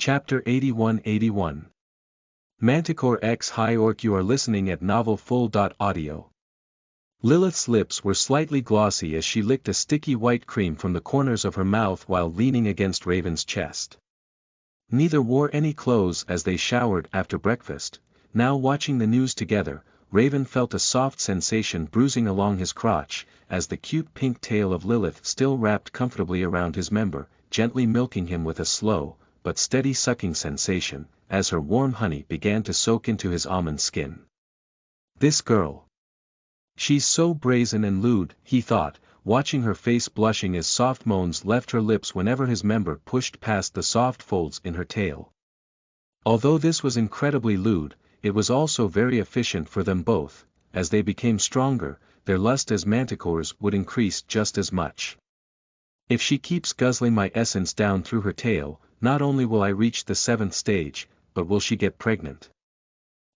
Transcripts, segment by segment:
Chapter 81-81. Manticore X High Orc. You are listening at Novel Full. Audio. Lilith's lips were slightly glossy as she licked a sticky white cream from the corners of her mouth while leaning against Raven's chest. Neither wore any clothes as they showered after breakfast. Now watching the news together, Raven felt a soft sensation bruising along his crotch, as the cute pink tail of Lilith still wrapped comfortably around his member, gently milking him with a slow, but steady sucking sensation, as her warm honey began to soak into his almond skin. This girl. She's so brazen and lewd, he thought, watching her face blushing as soft moans left her lips whenever his member pushed past the soft folds in her tail. Although this was incredibly lewd, it was also very efficient for them both. As they became stronger, their lust as manticores would increase just as much. If she keeps guzzling my essence down through her tail, not only will I reach the 7th stage, but will she get pregnant?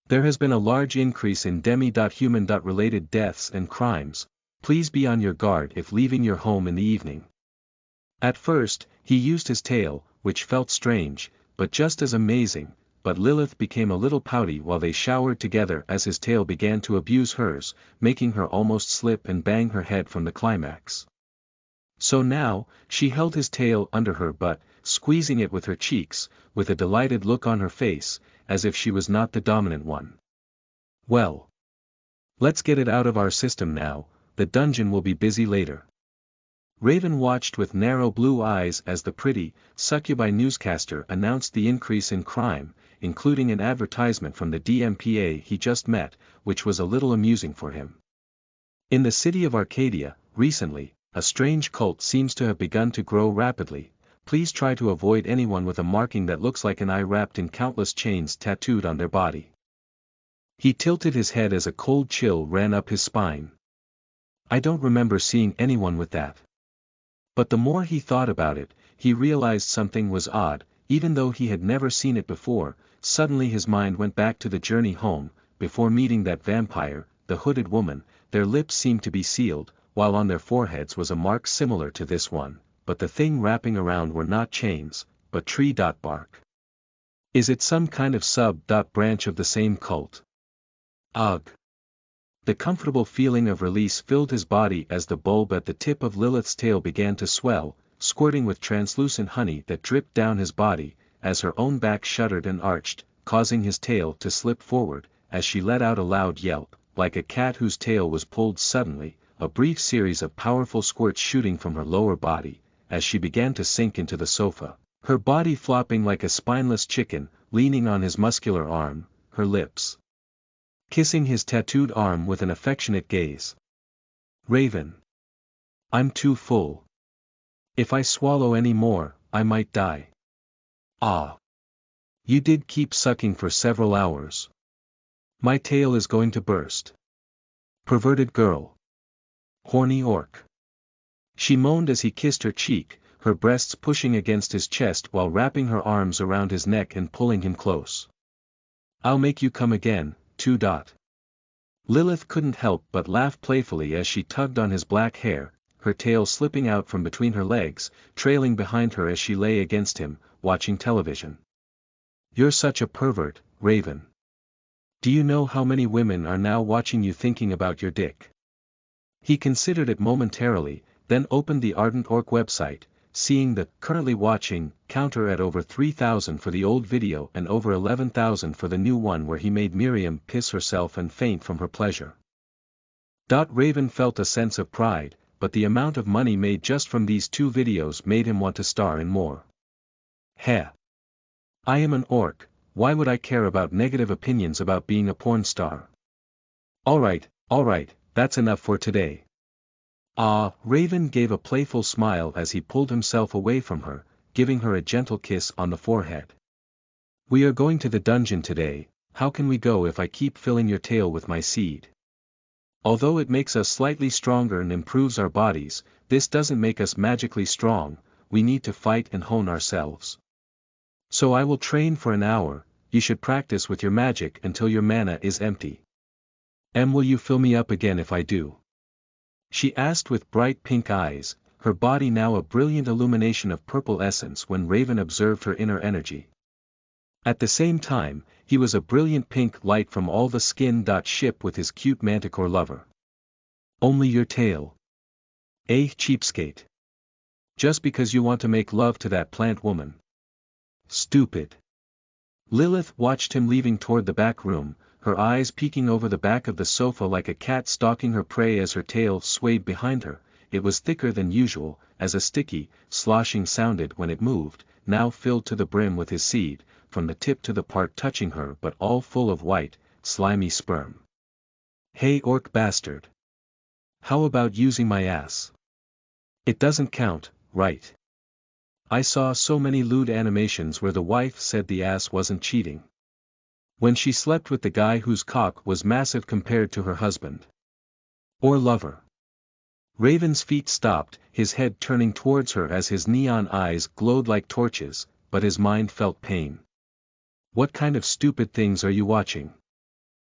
There has been a large increase in demi-human-related deaths and crimes. Please be on your guard if leaving your home in the evening. At first, he used his tail, which felt strange, but just as amazing, but Lilith became a little pouty while they showered together as his tail began to abuse hers, making her almost slip and bang her head from the climax. So now, she held his tail under her butt, squeezing it with her cheeks, with a delighted look on her face, as if she was not the dominant one. Well. Let's get it out of our system now, the dungeon will be busy later. Raven watched with narrow blue eyes as the pretty, succubi newscaster announced the increase in crime, including an advertisement from the DMPA he just met, which was a little amusing for him. In the city of Arcadia, recently, a strange cult seems to have begun to grow rapidly. Please try to avoid anyone with a marking that looks like an eye wrapped in countless chains tattooed on their body. He tilted his head as a cold chill ran up his spine. I don't remember seeing anyone with that. But the more he thought about it, he realized something was odd. Even though he had never seen it before, suddenly his mind went back to the journey home. Before meeting that vampire, the hooded woman, their lips seemed to be sealed, while on their foreheads was a mark similar to this one, but the thing wrapping around were not chains, but tree bark. Is it some kind of sub-branch of the same cult? Ugh. The comfortable feeling of release filled his body as the bulb at the tip of Lilith's tail began to swell, squirting with translucent honey that dripped down his body, as her own back shuddered and arched, causing his tail to slip forward, as she let out a loud yelp, like a cat whose tail was pulled suddenly, a brief series of powerful squirts shooting from her lower body, as she began to sink into the sofa, her body flopping like a spineless chicken, leaning on his muscular arm, her lips kissing his tattooed arm with an affectionate gaze. Raven. I'm too full. If I swallow any more, I might die. Ah. You did keep sucking for several hours. My tail is going to burst. Perverted girl. Horny orc. She moaned as he kissed her cheek, her breasts pushing against his chest while wrapping her arms around his neck and pulling him close. I'll make you come again, too. Lilith couldn't help but laugh playfully as she tugged on his black hair, her tail slipping out from between her legs, trailing behind her as she lay against him, watching television. You're such a pervert, Raven. Do you know how many women are now watching you thinking about your dick? He considered it momentarily, then opened the Ardent Orc website, seeing the currently watching counter at over 3,000 for the old video and over 11,000 for the new one where he made Miriam piss herself and faint from her pleasure. Raven felt a sense of pride, but the amount of money made just from these 2 videos made him want to star in more. Heh. I am an orc, why would I care about negative opinions about being a porn star? Alright, that's enough for today. Raven gave a playful smile as he pulled himself away from her, giving her a gentle kiss on the forehead. We are going to the dungeon today. How can we go if I keep filling your tail with my seed? Although it makes us slightly stronger and improves our bodies, this doesn't make us magically strong. We need to fight and hone ourselves. So I will train for an hour. You should practice with your magic until your mana is empty. Will you fill me up again if I do? She asked with bright pink eyes, her body now a brilliant illumination of purple essence when Raven observed her inner energy. At the same time, he was a brilliant pink light from all the skin. Ship with his cute manticore lover. Only your tail. Cheapskate. Just because you want to make love to that plant woman. Stupid. Lilith watched him leaving toward the back room, her eyes peeking over the back of the sofa like a cat stalking her prey as her tail swayed behind her. It was thicker than usual, as a sticky, sloshing sounded when it moved, now filled to the brim with his seed, from the tip to the part touching her but all full of white, slimy sperm. Hey orc bastard. How about using my ass? It doesn't count, right? I saw so many lewd animations where the wife said the ass wasn't cheating. When she slept with the guy whose cock was massive compared to her husband. Or lover. Raven's feet stopped, his head turning towards her as his neon eyes glowed like torches, but his mind felt pain. What kind of stupid things are you watching?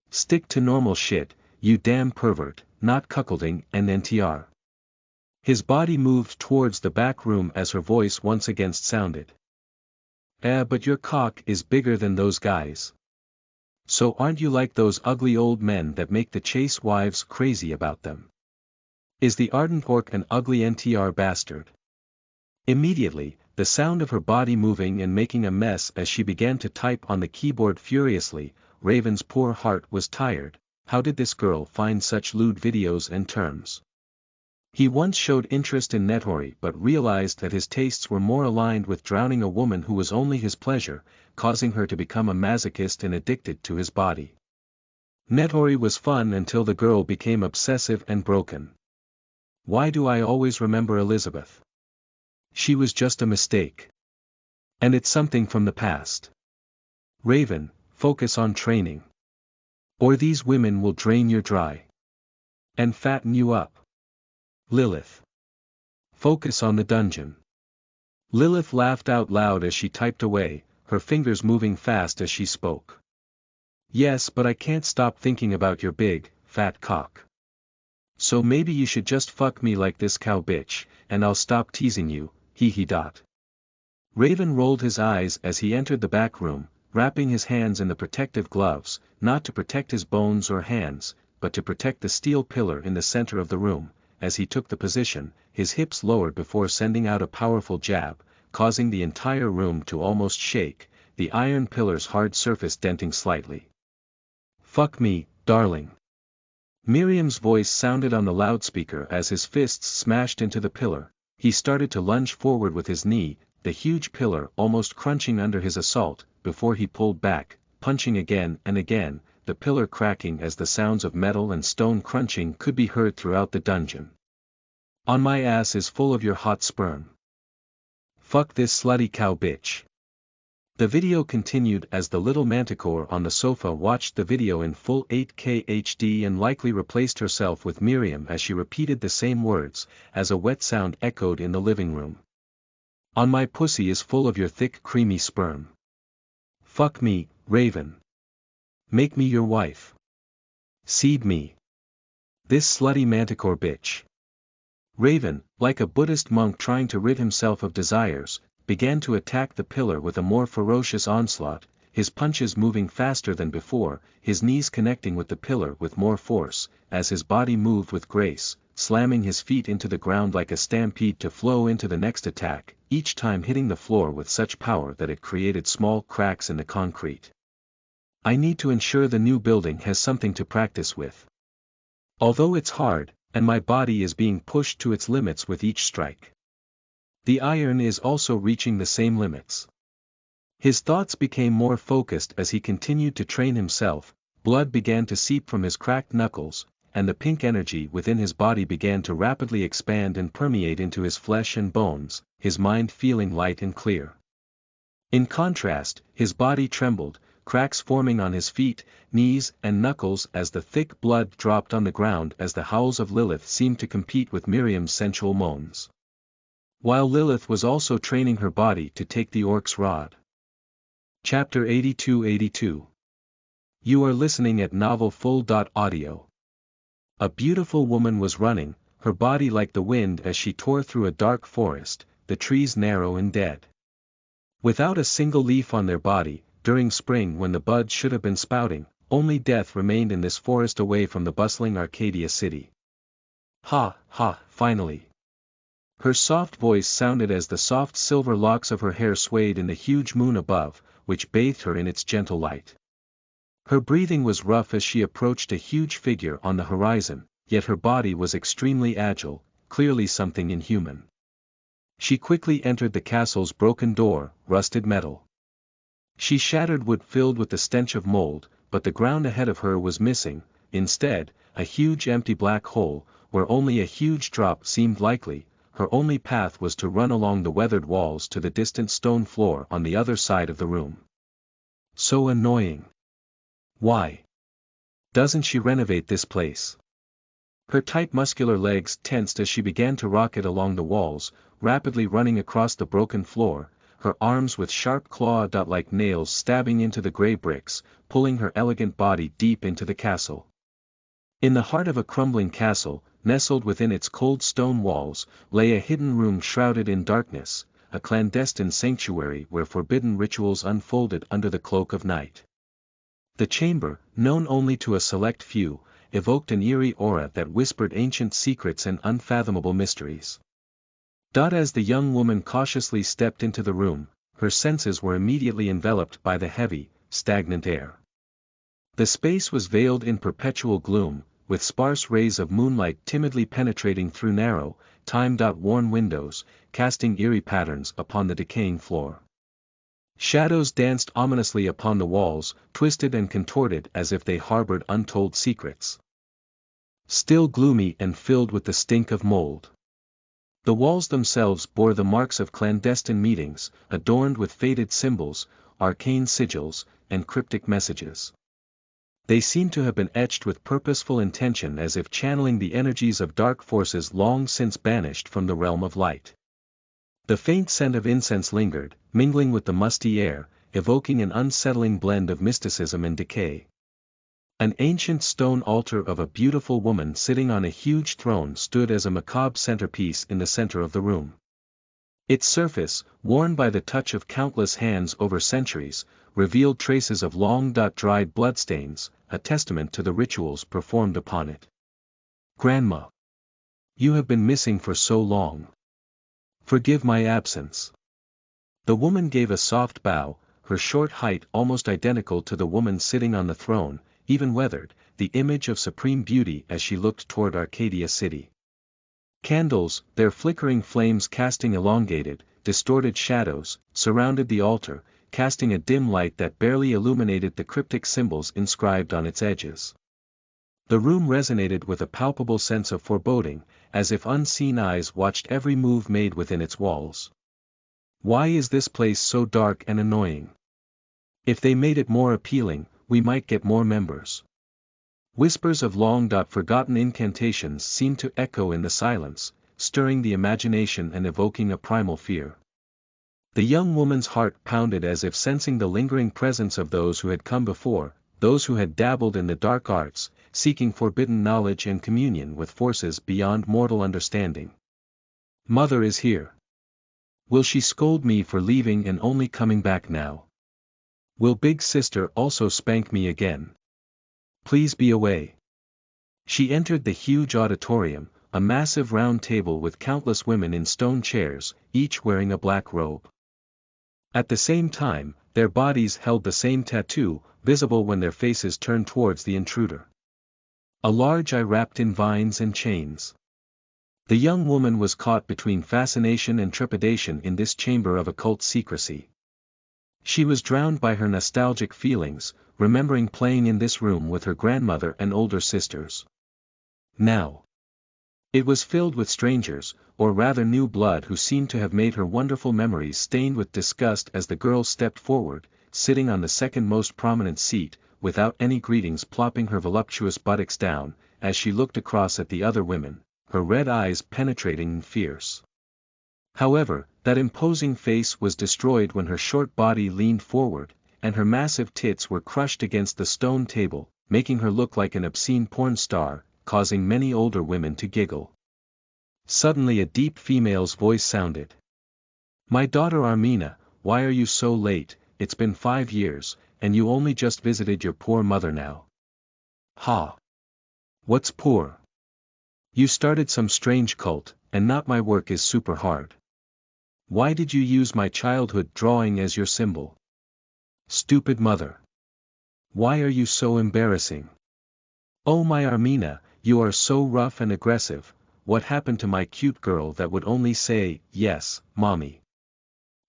Stick to normal shit, you damn pervert, not cuckolding and NTR. His body moved towards the back room as her voice once again sounded. But your cock is bigger than those guys. So aren't you like those ugly old men that make the chase wives crazy about them? Is the ardent orc an ugly NTR bastard? Immediately, the sound of her body moving and making a mess as she began to type on the keyboard furiously, Raven's poor heart was tired. How did this girl find such lewd videos and terms? He once showed interest in Nettori but realized that his tastes were more aligned with drowning a woman who was only his pleasure, causing her to become a masochist and addicted to his body. Nettori was fun until the girl became obsessive and broken. Why do I always remember Elizabeth? She was just a mistake. And it's something from the past. Raven, focus on training. Or these women will drain you dry. And fatten you up. Lilith. Focus on the dungeon. Lilith laughed out loud as she typed away, her fingers moving fast as she spoke. Yes, but I can't stop thinking about your big, fat cock. So maybe you should just fuck me like this cow bitch, and I'll stop teasing you, hee hee. Raven rolled his eyes as he entered the back room, wrapping his hands in the protective gloves, not to protect his bones or hands, but to protect the steel pillar in the center of the room. As he took the position, his hips lowered before sending out a powerful jab, causing the entire room to almost shake, the iron pillar's hard surface denting slightly. Fuck me, darling. Miriam's voice sounded on the loudspeaker as his fists smashed into the pillar. He started to lunge forward with his knee, the huge pillar almost crunching under his assault, before he pulled back, punching again and again, the pillar cracking as the sounds of metal and stone crunching could be heard throughout the dungeon. On my ass is full of your hot sperm. Fuck this slutty cow bitch. The video continued as the little manticore on the sofa watched the video in full 8K HD and likely replaced herself with Miriam as she repeated the same words, as a wet sound echoed in the living room. On my pussy is full of your thick creamy sperm. Fuck me, Raven. Make me your wife. Seed me. This slutty manticore bitch. Raven, like a Buddhist monk trying to rid himself of desires, began to attack the pillar with a more ferocious onslaught, his punches moving faster than before, his knees connecting with the pillar with more force, as his body moved with grace, slamming his feet into the ground like a stampede to flow into the next attack, each time hitting the floor with such power that it created small cracks in the concrete. I need to ensure the new building has something to practice with. Although it's hard, and my body is being pushed to its limits with each strike. The iron is also reaching the same limits. His thoughts became more focused as he continued to train himself, blood began to seep from his cracked knuckles, and the pink energy within his body began to rapidly expand and permeate into his flesh and bones, his mind feeling light and clear. In contrast, his body trembled, cracks forming on his feet, knees and knuckles as the thick blood dropped on the ground as the howls of Lilith seemed to compete with Miriam's sensual moans. While Lilith was also training her body to take the orc's rod. Chapter 82-82. You are listening at novelfull.audio. A beautiful woman was running, her body like the wind as she tore through a dark forest, the trees narrow and dead. Without a single leaf on their body, during spring when the buds should have been sprouting, only death remained in this forest away from the bustling Arcadia city. Ha, ha, finally. Her soft voice sounded as the soft silver locks of her hair swayed in the huge moon above, which bathed her in its gentle light. Her breathing was rough as she approached a huge figure on the horizon, yet her body was extremely agile, clearly something inhuman. She quickly entered the castle's broken door, rusted metal. She shattered wood filled with the stench of mold, but the ground ahead of her was missing, instead, a huge empty black hole, where only a huge drop seemed likely. Her only path was to run along the weathered walls to the distant stone floor on the other side of the room. So annoying. Why doesn't she renovate this place? Her tight muscular legs tensed as she began to rocket along the walls, rapidly running across the broken floor, her arms with sharp claw-like nails stabbing into the gray bricks, pulling her elegant body deep into the castle. In the heart of a crumbling castle, nestled within its cold stone walls, lay a hidden room shrouded in darkness, a clandestine sanctuary where forbidden rituals unfolded under the cloak of night. The chamber, known only to a select few, evoked an eerie aura that whispered ancient secrets and unfathomable mysteries. As the young woman cautiously stepped into the room, her senses were immediately enveloped by the heavy, stagnant air. The space was veiled in perpetual gloom, with sparse rays of moonlight timidly penetrating through narrow, time-worn windows, casting eerie patterns upon the decaying floor. Shadows danced ominously upon the walls, twisted and contorted as if they harbored untold secrets. Still gloomy and filled with the stink of mold. The walls themselves bore the marks of clandestine meetings, adorned with faded symbols, arcane sigils, and cryptic messages. They seemed to have been etched with purposeful intention as if channeling the energies of dark forces long since banished from the realm of light. The faint scent of incense lingered, mingling with the musty air, evoking an unsettling blend of mysticism and decay. An ancient stone altar of a beautiful woman sitting on a huge throne stood as a macabre centerpiece in the center of the room. Its surface, worn by the touch of countless hands over centuries, revealed traces of long-dried bloodstains, a testament to the rituals performed upon it. "Grandma. You have been missing for so long. Forgive my absence." The woman gave a soft bow, her short height almost identical to the woman sitting on the throne, even weathered, the image of supreme beauty as she looked toward Arcadia City. Candles, their flickering flames casting elongated, distorted shadows, surrounded the altar, casting a dim light that barely illuminated the cryptic symbols inscribed on its edges. The room resonated with a palpable sense of foreboding, as if unseen eyes watched every move made within its walls. Why is this place so dark and annoying? If they made it more appealing, we might get more members. Whispers of long-forgotten incantations seemed to echo in the silence, stirring the imagination and evoking a primal fear. The young woman's heart pounded as if sensing the lingering presence of those who had come before, those who had dabbled in the dark arts, seeking forbidden knowledge and communion with forces beyond mortal understanding. Mother is here. Will she scold me for leaving and only coming back now? Will big sister also spank me again? Please be away. She entered the huge auditorium, a massive round table with countless women in stone chairs, each wearing a black robe. At the same time, their bodies held the same tattoo, visible when their faces turned towards the intruder. A large eye wrapped in vines and chains. The young woman was caught between fascination and trepidation in this chamber of occult secrecy. She was drowned by her nostalgic feelings, remembering playing in this room with her grandmother and older sisters. Now, it was filled with strangers, or rather new blood who seemed to have made her wonderful memories stained with disgust as the girl stepped forward, sitting on the second most prominent seat, without any greetings plopping her voluptuous buttocks down, as she looked across at the other women, her red eyes penetrating and fierce. However, that imposing face was destroyed when her short body leaned forward, and her massive tits were crushed against the stone table, making her look like an obscene porn star, causing many older women to giggle. Suddenly a deep female's voice sounded. "My daughter Armina, why are you so late? it's been 5 years, and you only just visited your poor mother now. Ha! What's poor? You started some strange cult, and not my work is super hard. Why did you use my childhood drawing as your symbol? Stupid mother. Why are you so embarrassing? Oh my Armina, you are so rough and aggressive. What happened to my cute girl that would only say, yes, mommy?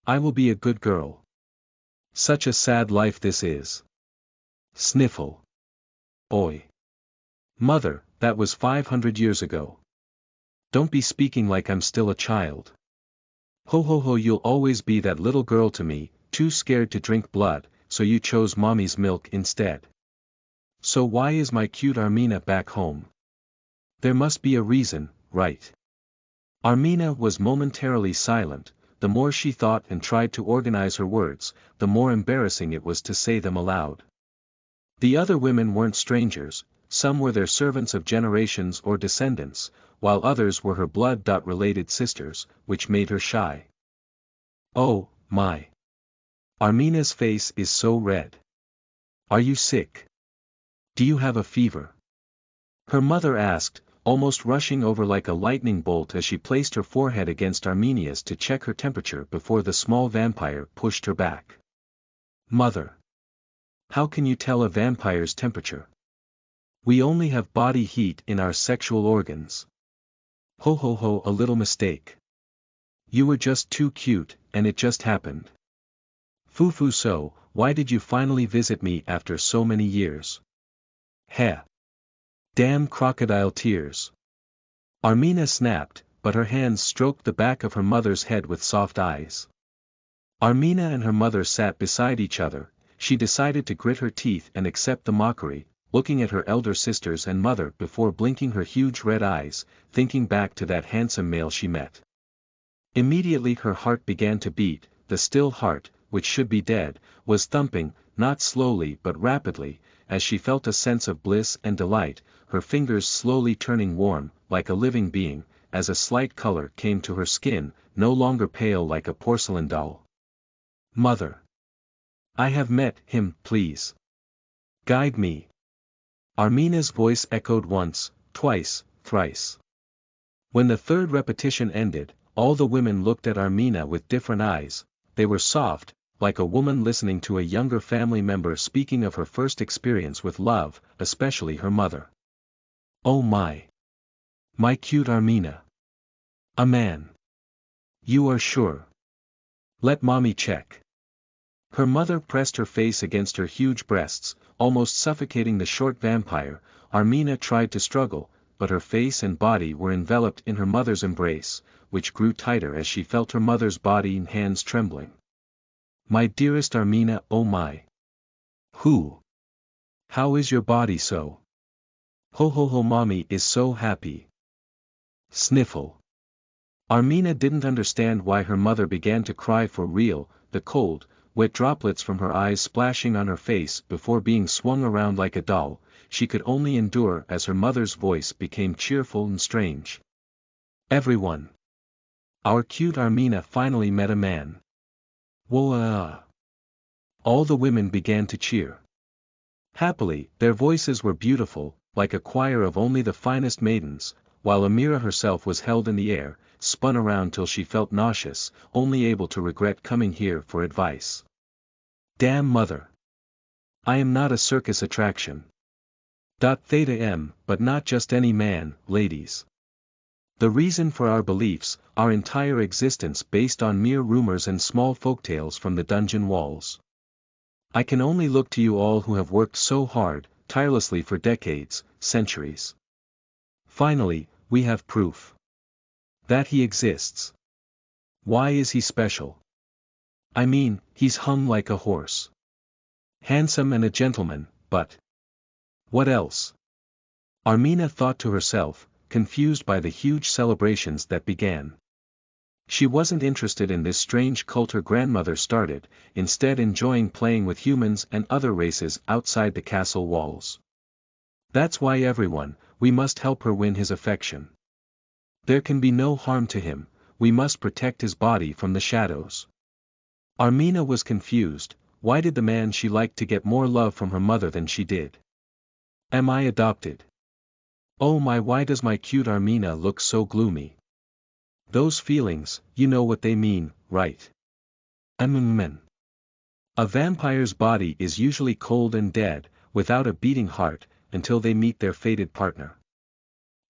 I will be a good girl. Such a sad life this is. Sniffle. Oi. Mother, that was 500 years ago. Don't be speaking like I'm still a child. Ho ho ho, you'll always be that little girl to me, too scared to drink blood, so you chose mommy's milk instead. So why is my cute Armina back home? There must be a reason, right? Armina was momentarily silent. The more she thought and tried to organize her words, the more embarrassing it was to say them aloud. The other women weren't strangers, some were their servants of generations or descendants, while others were her blood-related sisters, which made her shy. Oh, my. Armina's face is so red. Are you sick? Do you have a fever? Her mother asked, almost rushing over like a lightning bolt as she placed her forehead against Arminia's to check her temperature before the small vampire pushed her back. Mother. How can you tell a vampire's temperature? We only have body heat in our sexual organs. Ho ho ho, a little mistake. You were just too cute, and it just happened. Foo foo, so, why did you finally visit me after so many years? Heh. Damn crocodile tears. Armina snapped, but her hands stroked the back of her mother's head with soft eyes. Armina and her mother sat beside each other. She decided to grit her teeth and accept the mockery, looking at her elder sisters and mother before blinking her huge red eyes, thinking back to that handsome male she met. Immediately her heart began to beat. The still heart, which should be dead, was thumping, not slowly but rapidly, as she felt a sense of bliss and delight, her fingers slowly turning warm, like a living being, as a slight color came to her skin, no longer pale like a porcelain doll. Mother. I have met him, please. Guide me. Armina's voice echoed once, twice, thrice. When the third repetition ended, all the women looked at Armina with different eyes. They were soft, like a woman listening to a younger family member speaking of her first experience with love, especially her mother. Oh my. My cute Armina. A man. You are sure? Let mommy check. Her mother pressed her face against her huge breasts, almost suffocating the short vampire. Armina tried to struggle, but her face and body were enveloped in her mother's embrace, which grew tighter as she felt her mother's body and hands trembling. My dearest Armina, oh my. Who? How is your body so? Ho ho ho, mommy is so happy. Sniffle. Armina didn't understand why her mother began to cry for real, the cold, wet droplets from her eyes splashing on her face before being swung around like a doll. She could only endure as her mother's voice became cheerful and strange. Everyone. Our cute Armina finally met a man. Whoa! All the women began to cheer. Happily, their voices were beautiful, like a choir of only the finest maidens, while Amira herself was held in the air, spun around till she felt nauseous, only able to regret coming here for advice. Damn mother. I am not a circus attraction. Theta M, but not just any man, ladies. The reason for our beliefs, our entire existence based on mere rumors and small folktales from the dungeon walls. I can only look to you all who have worked so hard, tirelessly for decades, centuries. Finally, we have proof. That he exists. Why is he special? I mean, he's hung like a horse. Handsome and a gentleman, but what else? Armina thought to herself, confused by the huge celebrations that began. She wasn't interested in this strange cult her grandmother started, instead enjoying playing with humans and other races outside the castle walls. That's why everyone, we must help her win his affection. There can be no harm to him, we must protect his body from the shadows. Armina was confused. why did the man she liked to get more love from her mother than she did? Am I adopted? Oh my, why does my cute Armina look so gloomy? Those feelings, you know what they mean, right? Men. A vampire's body is usually cold and dead, without a beating heart, until they meet their fated partner.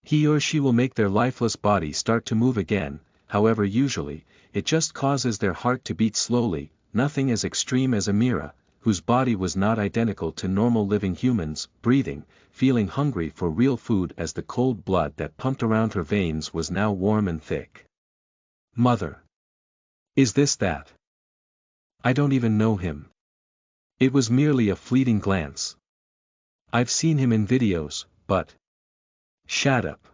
He or she will make their lifeless body start to move again, however usually, it just causes their heart to beat slowly, nothing as extreme as Amira, whose body was not identical to normal living humans, breathing, feeling hungry for real food as the cold blood that pumped around her veins was now warm and thick. Mother. Is this that? I don't even know him. It was merely a fleeting glance. I've seen him in videos, but... Shut up.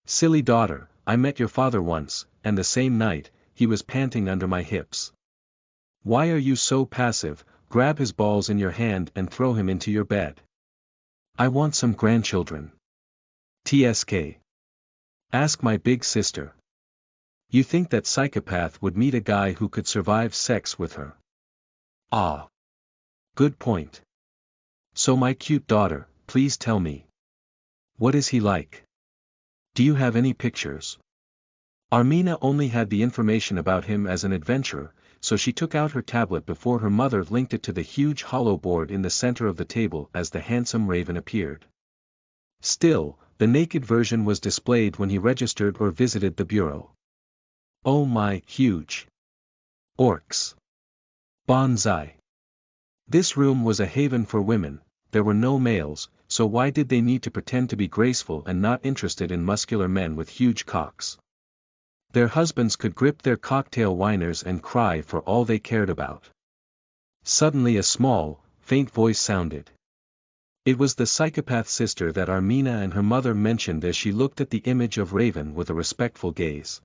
Silly daughter, I met your father once, and the same night, he was panting under my hips. Why are you so passive? Grab his balls in your hand and throw him into your bed. I want some grandchildren. TSK. Ask my big sister. You think that psychopath would meet a guy who could survive sex with her? Ah. Good point. So my cute daughter, please tell me. What is he like? Do you have any pictures? Armina only had the information about him as an adventurer, so she took out her tablet before her mother linked it to the huge hollow board in the center of the table as the handsome Raven appeared. Still, the naked version was displayed when he registered or visited the bureau. Oh my, huge. Orcs. Bonsai. This room was a haven for women, there were no males, so why did they need to pretend to be graceful and not interested in muscular men with huge cocks? Their husbands could grip their cocktail whiners and cry for all they cared about. Suddenly a small, faint voice sounded. It was the psychopath sister that Armina and her mother mentioned as she looked at the image of Raven with a respectful gaze.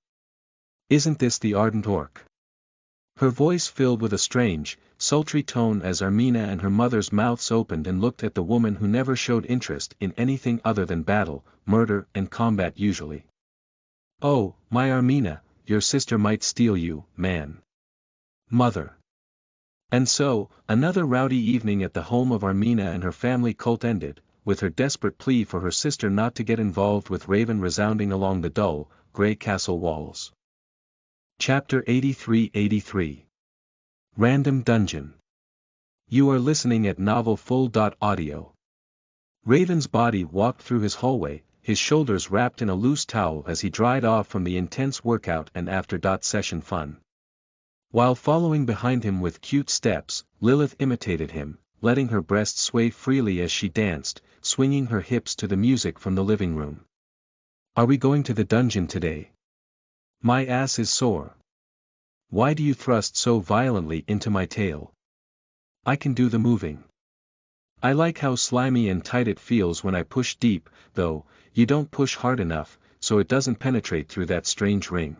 Isn't this the ardent orc? Her voice filled with a strange, sultry tone as Armina and her mother's mouths opened and looked at the woman who never showed interest in anything other than battle, murder and combat usually. Oh, my Armina, your sister might steal you, man. Mother. And so, another rowdy evening at the home of Armina and her family cult ended, with her desperate plea for her sister not to get involved with Raven resounding along the dull, grey castle walls. Chapter 83-83. Random Dungeon. You are listening at novelfull.audio. Raven's body walked through his hallway, his shoulders wrapped in a loose towel as he dried off from the intense workout and after-session fun. While following behind him with cute steps, Lilith imitated him, letting her breasts sway freely as she danced, swinging her hips to the music from the living room. Are we going to the dungeon today? My ass is sore. Why do you thrust so violently into my tail? I can do the moving. I like how slimy and tight it feels when I push deep, though, you don't push hard enough, so it doesn't penetrate through that strange ring.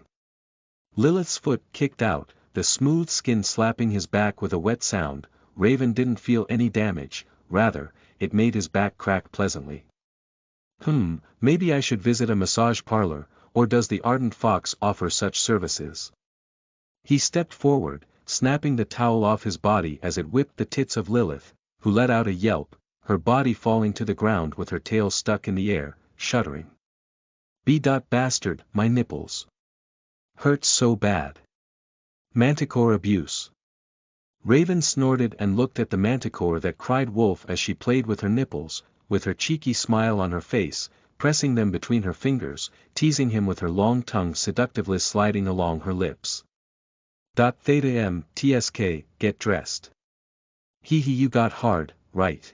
Lilith's foot kicked out, the smooth skin slapping his back with a wet sound. Raven didn't feel any damage, rather, it made his back crack pleasantly. Maybe I should visit a massage parlor, or does the ardent fox offer such services? He stepped forward, snapping the towel off his body as it whipped the tits of Lilith, who let out a yelp, her body falling to the ground with her tail stuck in the air, shuddering. Bastard, my nipples. Hurts so bad. Manticore abuse. Raven snorted and looked at the manticore that cried wolf as she played with her nipples, with her cheeky smile on her face, pressing them between her fingers, teasing him with her long tongue seductively sliding along her lips. Theta TSK, get dressed. Hee hee, you got hard, right?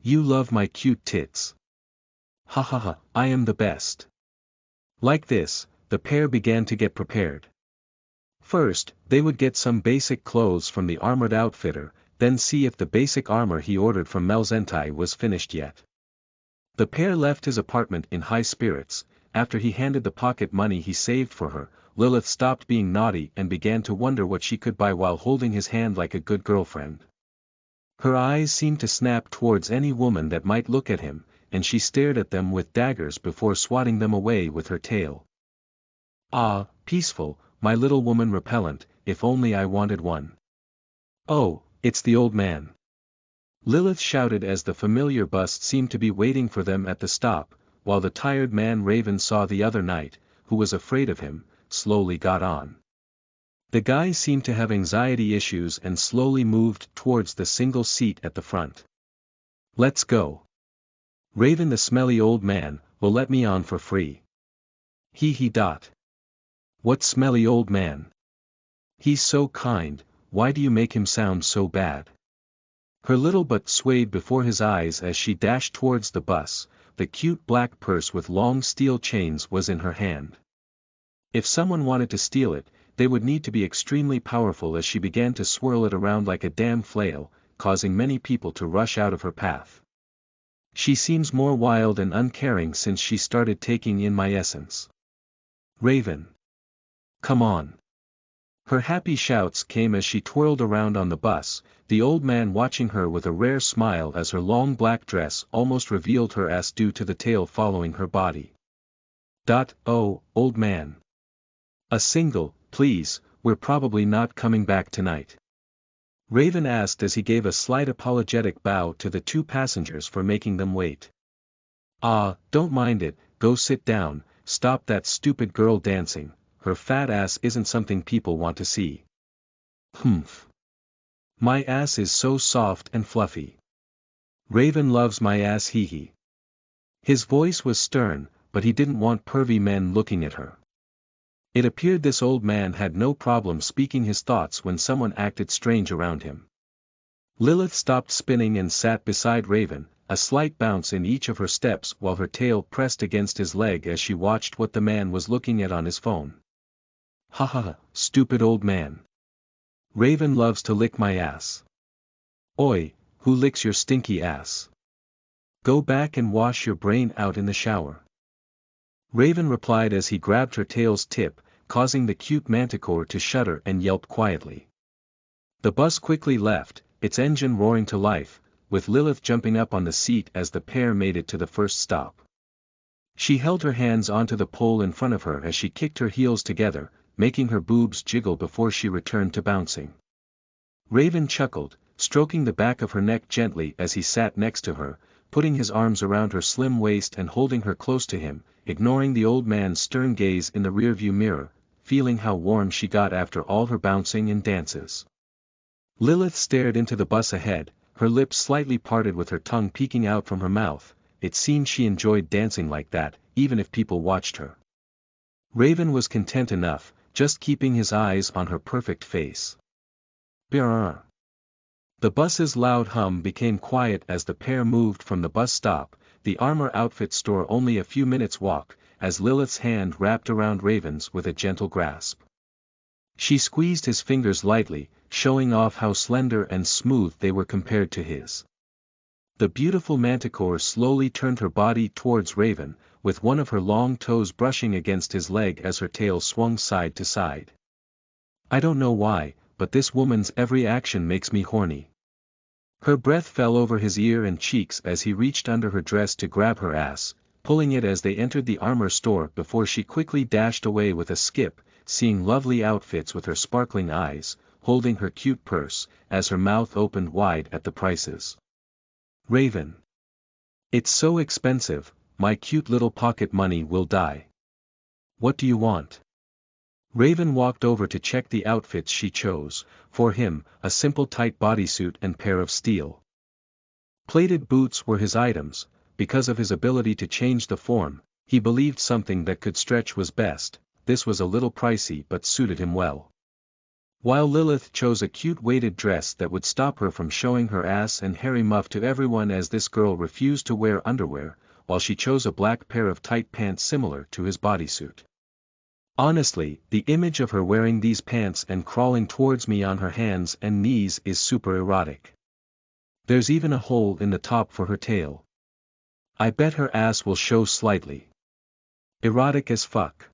You love my cute tits. Ha ha ha, I am the best. Like this, the pair began to get prepared. First, they would get some basic clothes from the armored outfitter, then see if the basic armor he ordered from Melzentai was finished yet. The pair left his apartment in high spirits. After he handed the pocket money he saved for her, Lilith stopped being naughty and began to wonder what she could buy while holding his hand like a good girlfriend. Her eyes seemed to snap towards any woman that might look at him, and she stared at them with daggers before swatting them away with her tail. Ah, peaceful, my little woman repellent, if only I wanted one. Oh, It's the old man. Lilith shouted as the familiar bus seemed to be waiting for them at the stop, while the tired man Raven saw the other night, who was afraid of him, slowly got on. The guy seemed to have anxiety issues and slowly moved towards the single seat at the front. Let's go. Raven, the smelly old man, will let me on for free. He. What smelly old man? He's so kind, why do you make him sound so bad? Her little butt swayed before his eyes as she dashed towards the bus. The cute black purse with long steel chains was in her hand. If someone wanted to steal it, they would need to be extremely powerful as she began to swirl it around like a damn flail, causing many people to rush out of her path. She seems more wild and uncaring since she started taking in my essence. Raven. Come on. Her happy shouts came as she twirled around on the bus, the old man watching her with a rare smile as her long black dress almost revealed her ass due to the tail following her body. Oh, old man. A single, please, we're probably not coming back tonight. Raven asked as he gave a slight apologetic bow to the two passengers for making them wait. Don't mind it, go sit down, stop that stupid girl dancing, her fat ass isn't something people want to see. Humph. My ass is so soft and fluffy. Raven loves my ass, hee. His voice was stern, but he didn't want pervy men looking at her. It appeared this old man had no problem speaking his thoughts when someone acted strange around him. Lilith stopped spinning and sat beside Raven, a slight bounce in each of her steps while her tail pressed against his leg as she watched what the man was looking at on his phone. Ha, stupid old man. Raven loves to lick my ass. Oi, who licks your stinky ass? Go back and wash your brain out in the shower. Raven replied as he grabbed her tail's tip, causing the cute manticore to shudder and yelp quietly. The bus quickly left, its engine roaring to life, with Lilith jumping up on the seat as the pair made it to the first stop. She held her hands onto the pole in front of her as she kicked her heels together, making her boobs jiggle before she returned to bouncing. Raven chuckled, stroking the back of her neck gently as he sat next to her, putting his arms around her slim waist and holding her close to him, ignoring the old man's stern gaze in the rearview mirror, feeling how warm she got after all her bouncing and dances. Lilith stared into the bus ahead, her lips slightly parted with her tongue peeking out from her mouth. It seemed she enjoyed dancing like that, even if people watched her. Raven was content enough, just keeping his eyes on her perfect face. Brrr. The bus's loud hum became quiet as the pair moved from the bus stop, the Armor Outfit store only a few minutes' walk, as Lilith's hand wrapped around Raven's with a gentle grasp. She squeezed his fingers lightly, showing off how slender and smooth they were compared to his. The beautiful manticore slowly turned her body towards Raven, with one of her long toes brushing against his leg as her tail swung side to side. I don't know why, but this woman's every action makes me horny. Her breath fell over his ear and cheeks as he reached under her dress to grab her ass, pulling it as they entered the armor store before she quickly dashed away with a skip, seeing lovely outfits with her sparkling eyes, holding her cute purse, as her mouth opened wide at the prices. Raven. It's so expensive, my cute little pocket money will die. What do you want? Raven walked over to check the outfits she chose, for him, a simple tight bodysuit and pair of steel plated boots were his items. Because of his ability to change the form, he believed something that could stretch was best. This was a little pricey but suited him well. While Lilith chose a cute weighted dress that would stop her from showing her ass and hairy muff to everyone, as this girl refused to wear underwear, while she chose a black pair of tight pants similar to his bodysuit. Honestly, the image of her wearing these pants and crawling towards me on her hands and knees is super erotic. There's even a hole in the top for her tail. I bet her ass will show slightly. Erotic as fuck.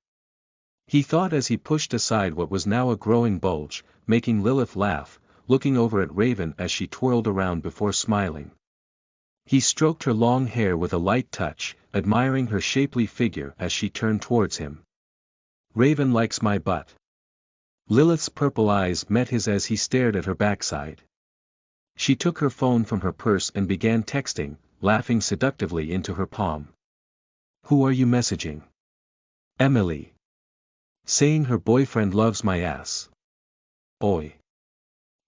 He thought as he pushed aside what was now a growing bulge, making Lilith laugh, looking over at Raven as she twirled around before smiling. He stroked her long hair with a light touch, admiring her shapely figure as she turned towards him. Raven likes my butt. Lilith's purple eyes met his as he stared at her backside. She took her phone from her purse and began texting, laughing seductively into her palm. Who are you messaging? Emily. Saying her boyfriend loves my ass. Oi.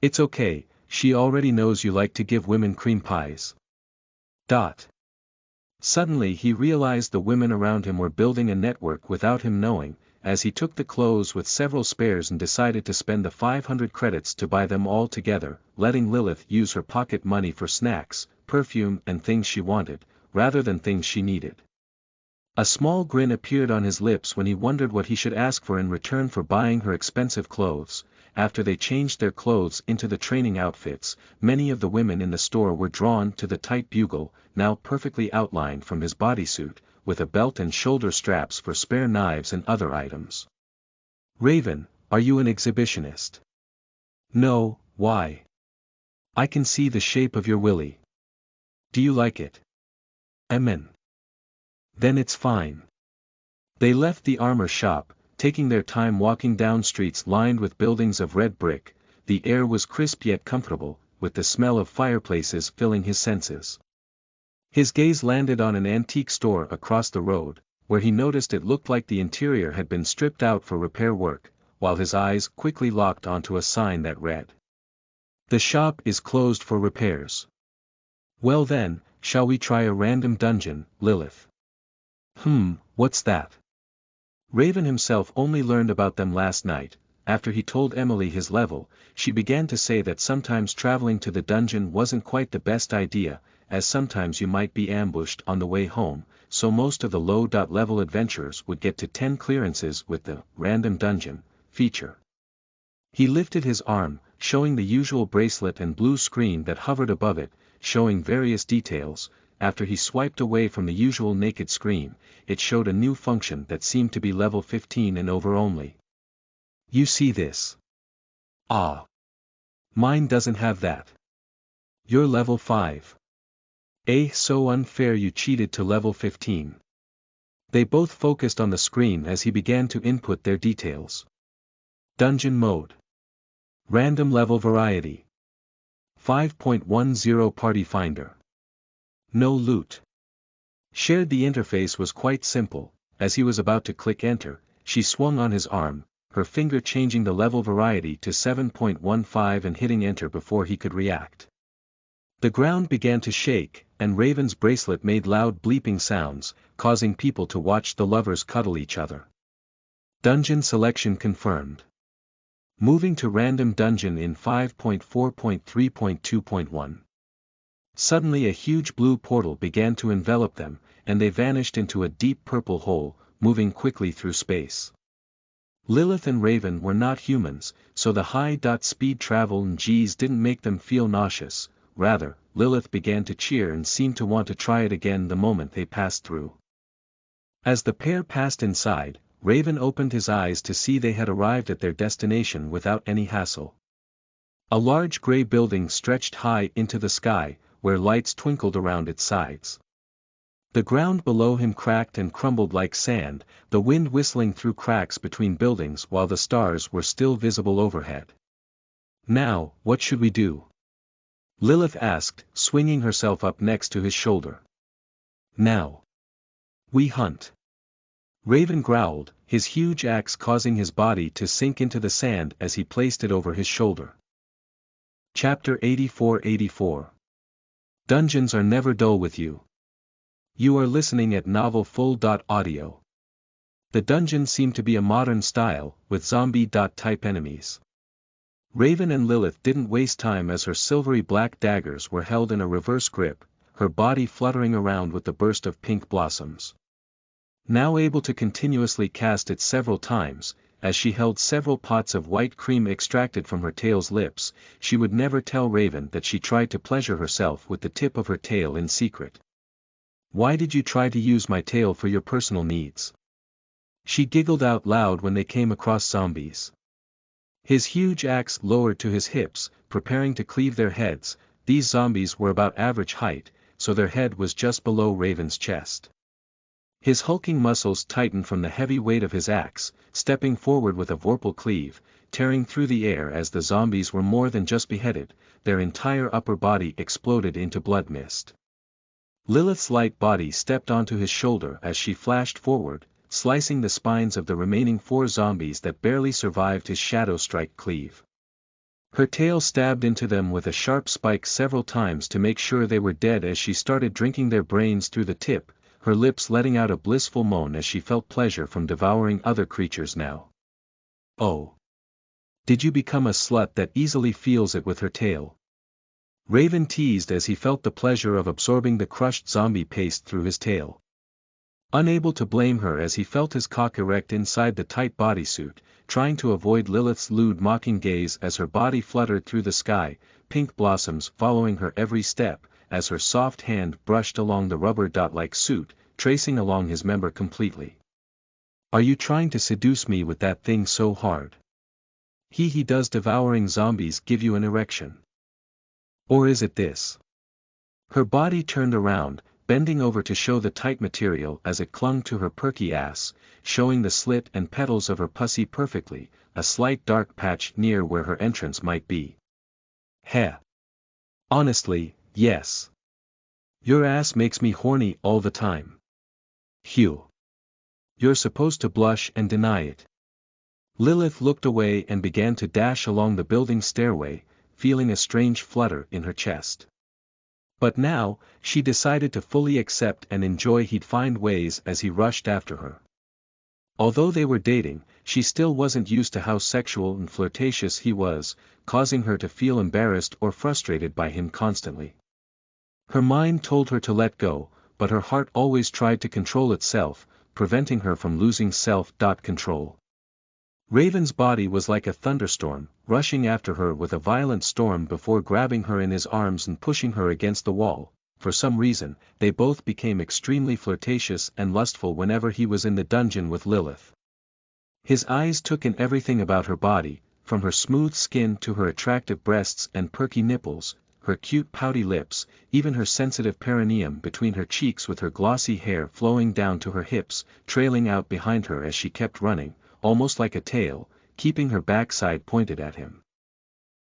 It's okay, she already knows you like to give women cream pies. Dot. Suddenly he realized the women around him were building a network without him knowing, as he took the clothes with several spares and decided to spend the 500 credits to buy them all together, letting Lilith use her pocket money for snacks, perfume and things she wanted, rather than things she needed. A small grin appeared on his lips when he wondered what he should ask for in return for buying her expensive clothes. After they changed their clothes into the training outfits, many of the women in the store were drawn to the tight bugle, now perfectly outlined from his bodysuit, with a belt and shoulder straps for spare knives and other items. Raven, are you an exhibitionist? No, why? I can see the shape of your willy. Do you like it? Amen. Then it's fine. They left the armor shop, taking their time walking down streets lined with buildings of red brick. The air was crisp yet comfortable, with the smell of fireplaces filling his senses. His gaze landed on an antique store across the road, where he noticed it looked like the interior had been stripped out for repair work, while his eyes quickly locked onto a sign that read, "The shop is closed for repairs." Well then, shall we try a random dungeon, Lilith? What's that? Raven himself only learned about them last night. After he told Emily his level, she began to say that sometimes traveling to the dungeon wasn't quite the best idea, as sometimes you might be ambushed on the way home, so most of the low-level adventurers would get to 10 clearances with the random dungeon feature. He lifted his arm, showing the usual bracelet and blue screen that hovered above it, showing various details. After he swiped away from the usual naked screen, it showed a new function that seemed to be level 15 and over only. You see this? Ah. Mine doesn't have that. You're level 5. So unfair, you cheated to level 15. They both focused on the screen as he began to input their details. Dungeon mode. Random level variety. 5.10 Party Finder. No loot. Shared. The interface was quite simple. As he was about to click enter, she swung on his arm, her finger changing the level variety to 7.15 and hitting enter before he could react. The ground began to shake, and Raven's bracelet made loud bleeping sounds, causing people to watch the lovers cuddle each other. Dungeon selection confirmed. Moving to random dungeon in 5.4.3.2.1. Suddenly a huge blue portal began to envelop them, and they vanished into a deep purple hole, moving quickly through space. Lilith and Raven were not humans, so the high-speed travel and G's didn't make them feel nauseous. Rather, Lilith began to cheer and seemed to want to try it again the moment they passed through. As the pair passed inside, Raven opened his eyes to see they had arrived at their destination without any hassle. A large gray building stretched high into the sky, where lights twinkled around its sides. The ground below him cracked and crumbled like sand, the wind whistling through cracks between buildings while the stars were still visible overhead. Now, what should we do? Lilith asked, swinging herself up next to his shoulder. Now. We hunt. Raven growled, his huge axe causing his body to sink into the sand as he placed it over his shoulder. Chapter 84. Dungeons are never dull with you. You are listening at novelfull.audio. The dungeon seemed to be a modern style, with zombie-type enemies. Raven and Lilith didn't waste time as her silvery black daggers were held in a reverse grip, her body fluttering around with the burst of pink blossoms. Now able to continuously cast it several times, as she held several pots of white cream extracted from her tail's lips, she would never tell Raven that she tried to pleasure herself with the tip of her tail in secret. Why did you try to use my tail for your personal needs? She giggled out loud when they came across zombies. His huge axe lowered to his hips, preparing to cleave their heads. These zombies were about average height, so their head was just below Raven's chest. His hulking muscles tightened from the heavy weight of his axe, stepping forward with a vorpal cleave, tearing through the air as the zombies were more than just beheaded, their entire upper body exploded into blood mist. Lilith's light body stepped onto his shoulder as she flashed forward, slicing the spines of the remaining 4 zombies that barely survived his shadow strike cleave. Her tail stabbed into them with a sharp spike several times to make sure they were dead as she started drinking their brains through the tip, her lips letting out a blissful moan as she felt pleasure from devouring other creatures now. Oh! Did you become a slut that easily feels it with her tail? Raven teased as he felt the pleasure of absorbing the crushed zombie paste through his tail. Unable to blame her as he felt his cock erect inside the tight bodysuit, trying to avoid Lilith's lewd mocking gaze as her body fluttered through the sky, pink blossoms following her every step, as her soft hand brushed along the rubber dot-like suit, tracing along his member completely. Are you trying to seduce me with that thing so hard? He does devouring zombies give you an erection? Or is it this? Her body turned around, bending over to show the tight material as it clung to her perky ass, showing the slit and petals of her pussy perfectly, a slight dark patch near where her entrance might be. Heh. Honestly, yes. Your ass makes me horny all the time. Phew. You're supposed to blush and deny it. Lilith looked away and began to dash along the building stairway, feeling a strange flutter in her chest. But now, she decided to fully accept and enjoy he'd find ways as he rushed after her. Although they were dating, she still wasn't used to how sexual and flirtatious he was, causing her to feel embarrassed or frustrated by him constantly. Her mind told her to let go, but her heart always tried to control itself, preventing her from losing self-control. Raven's body was like a thunderstorm, rushing after her with a violent storm before grabbing her in his arms and pushing her against the wall. For some reason, they both became extremely flirtatious and lustful whenever he was in the dungeon with Lilith. His eyes took in everything about her body, from her smooth skin to her attractive breasts and perky nipples, her cute pouty lips, even her sensitive perineum between her cheeks with her glossy hair flowing down to her hips, trailing out behind her as she kept running, almost like a tail, keeping her backside pointed at him.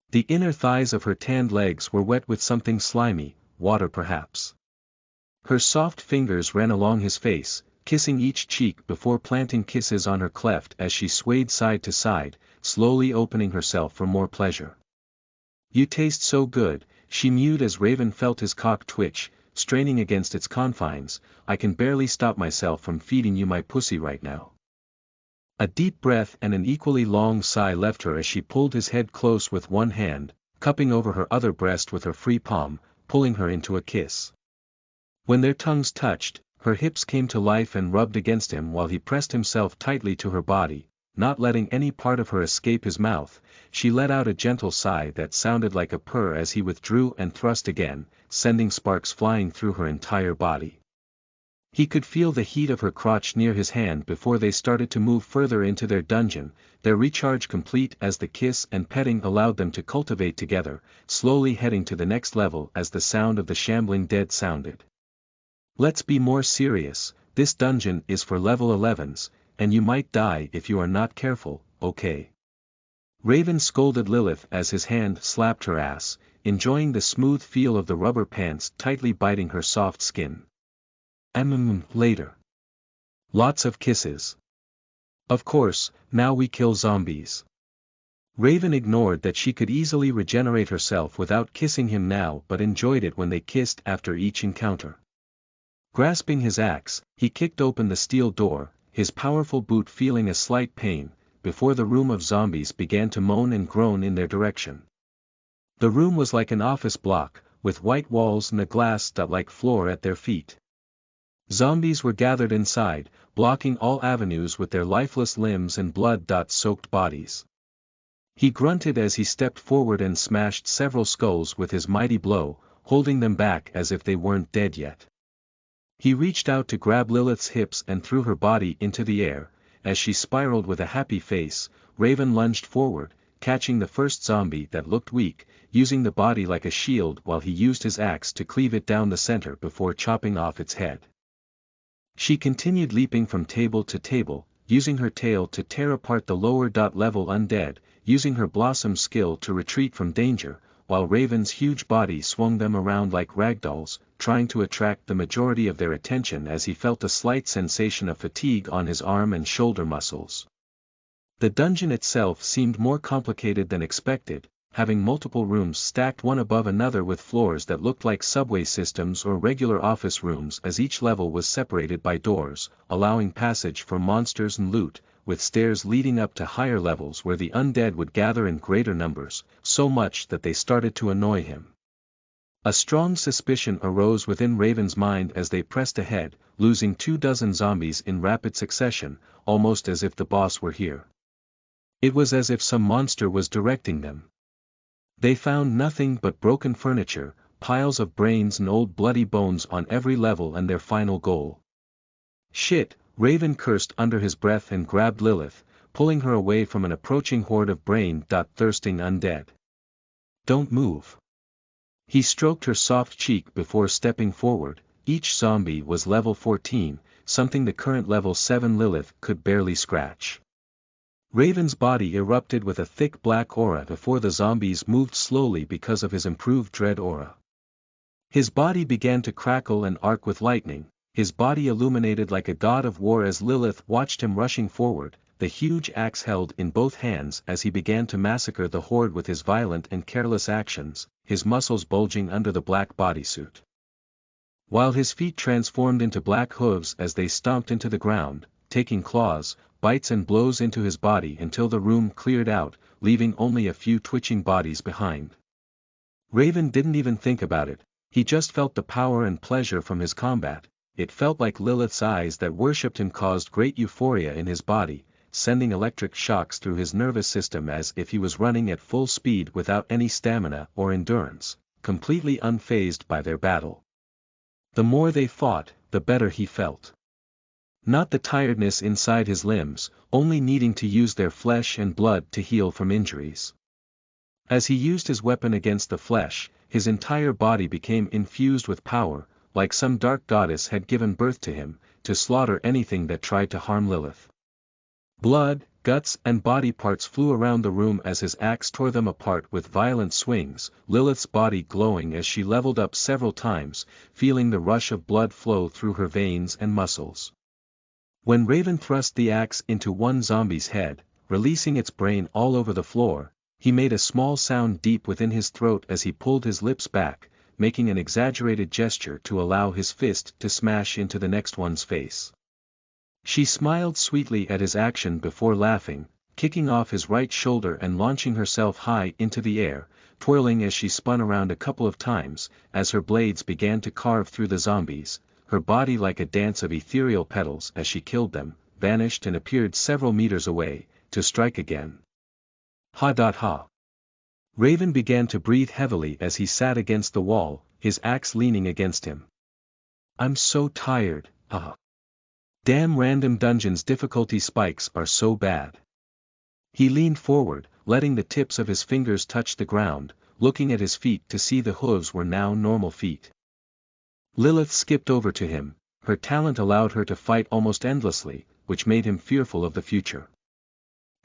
The inner thighs of her tanned legs were wet with something slimy, water perhaps. Her soft fingers ran along his face, kissing each cheek before planting kisses on her cleft as she swayed side to side, slowly opening herself for more pleasure. You taste so good, she mewed as Raven felt his cock twitch, straining against its confines. I can barely stop myself from feeding you my pussy right now. A deep breath and an equally long sigh left her as she pulled his head close with one hand, cupping over her other breast with her free palm, pulling her into a kiss. When their tongues touched, her hips came to life and rubbed against him while he pressed himself tightly to her body, not letting any part of her escape his mouth. She let out a gentle sigh that sounded like a purr as he withdrew and thrust again, sending sparks flying through her entire body. He could feel the heat of her crotch near his hand before they started to move further into their dungeon, their recharge complete as the kiss and petting allowed them to cultivate together, slowly heading to the next level as the sound of the shambling dead sounded. Let's be more serious, this dungeon is for level 11s, and you might die if you are not careful, okay? Raven scolded Lilith as his hand slapped her ass, enjoying the smooth feel of the rubber pants tightly biting her soft skin. Later. Lots of kisses. Of course, now we kill zombies. Raven ignored that she could easily regenerate herself without kissing him now but enjoyed it when they kissed after each encounter. Grasping his axe, he kicked open the steel door, his powerful boot feeling a slight pain, before the room of zombies began to moan and groan in their direction. The room was like an office block, with white walls and a glass-like floor at their feet. Zombies were gathered inside, blocking all avenues with their lifeless limbs and blood-soaked bodies. He grunted as he stepped forward and smashed several skulls with his mighty blow, holding them back as if they weren't dead yet. He reached out to grab Lilith's hips and threw her body into the air. As she spiraled with a happy face, Raven lunged forward, catching the first zombie that looked weak, using the body like a shield while he used his axe to cleave it down the center before chopping off its head. She continued leaping from table to table, using her tail to tear apart the lower level undead, using her blossom skill to retreat from danger, while Raven's huge body swung them around like ragdolls, trying to attract the majority of their attention as he felt a slight sensation of fatigue on his arm and shoulder muscles. The dungeon itself seemed more complicated than expected, having multiple rooms stacked one above another with floors that looked like subway systems or regular office rooms, as each level was separated by doors, allowing passage for monsters and loot, with stairs leading up to higher levels where the undead would gather in greater numbers, so much that they started to annoy him. A strong suspicion arose within Raven's mind as they pressed ahead, losing 24 zombies in rapid succession, almost as if the boss were here. It was as if some monster was directing them. They found nothing but broken furniture, piles of brains and old bloody bones on every level, and their final goal. Shit, Raven cursed under his breath and grabbed Lilith, pulling her away from an approaching horde of brain-thirsting undead. Don't move. He stroked her soft cheek before stepping forward. Each zombie was level 14, something the current level 7 Lilith could barely scratch. Raven's body erupted with a thick black aura before the zombies moved slowly because of his improved dread aura. His body began to crackle and arc with lightning, his body illuminated like a god of war as Lilith watched him rushing forward, the huge axe held in both hands as he began to massacre the horde with his violent and careless actions, his muscles bulging under the black bodysuit. While his feet transformed into black hooves as they stomped into the ground, taking claws, bites and blows into his body until the room cleared out, leaving only a few twitching bodies behind. Raven didn't even think about it, he just felt the power and pleasure from his combat. It felt like Lilith's eyes that worshipped him caused great euphoria in his body, sending electric shocks through his nervous system as if he was running at full speed without any stamina or endurance, completely unfazed by their battle. The more they fought, the better he felt. Not the tiredness inside his limbs, only needing to use their flesh and blood to heal from injuries. As he used his weapon against the flesh, his entire body became infused with power, like some dark goddess had given birth to him, to slaughter anything that tried to harm Lilith. Blood, guts and body parts flew around the room as his axe tore them apart with violent swings, Lilith's body glowing as she leveled up several times, feeling the rush of blood flow through her veins and muscles. When Raven thrust the axe into one zombie's head, releasing its brain all over the floor, he made a small sound deep within his throat as he pulled his lips back, making an exaggerated gesture to allow his fist to smash into the next one's face. She smiled sweetly at his action before laughing, kicking off his right shoulder and launching herself high into the air, twirling as she spun around a couple of times, as her blades began to carve through the zombies, her body like a dance of ethereal petals as she killed them, vanished and appeared several meters away, to strike again. Ha. Raven began to breathe heavily as he sat against the wall, his axe leaning against him. I'm so tired, Damn random dungeons difficulty spikes are so bad. He leaned forward, letting the tips of his fingers touch the ground, looking at his feet to see the hooves were now normal feet. Lilith skipped over to him, her talent allowed her to fight almost endlessly, which made him fearful of the future.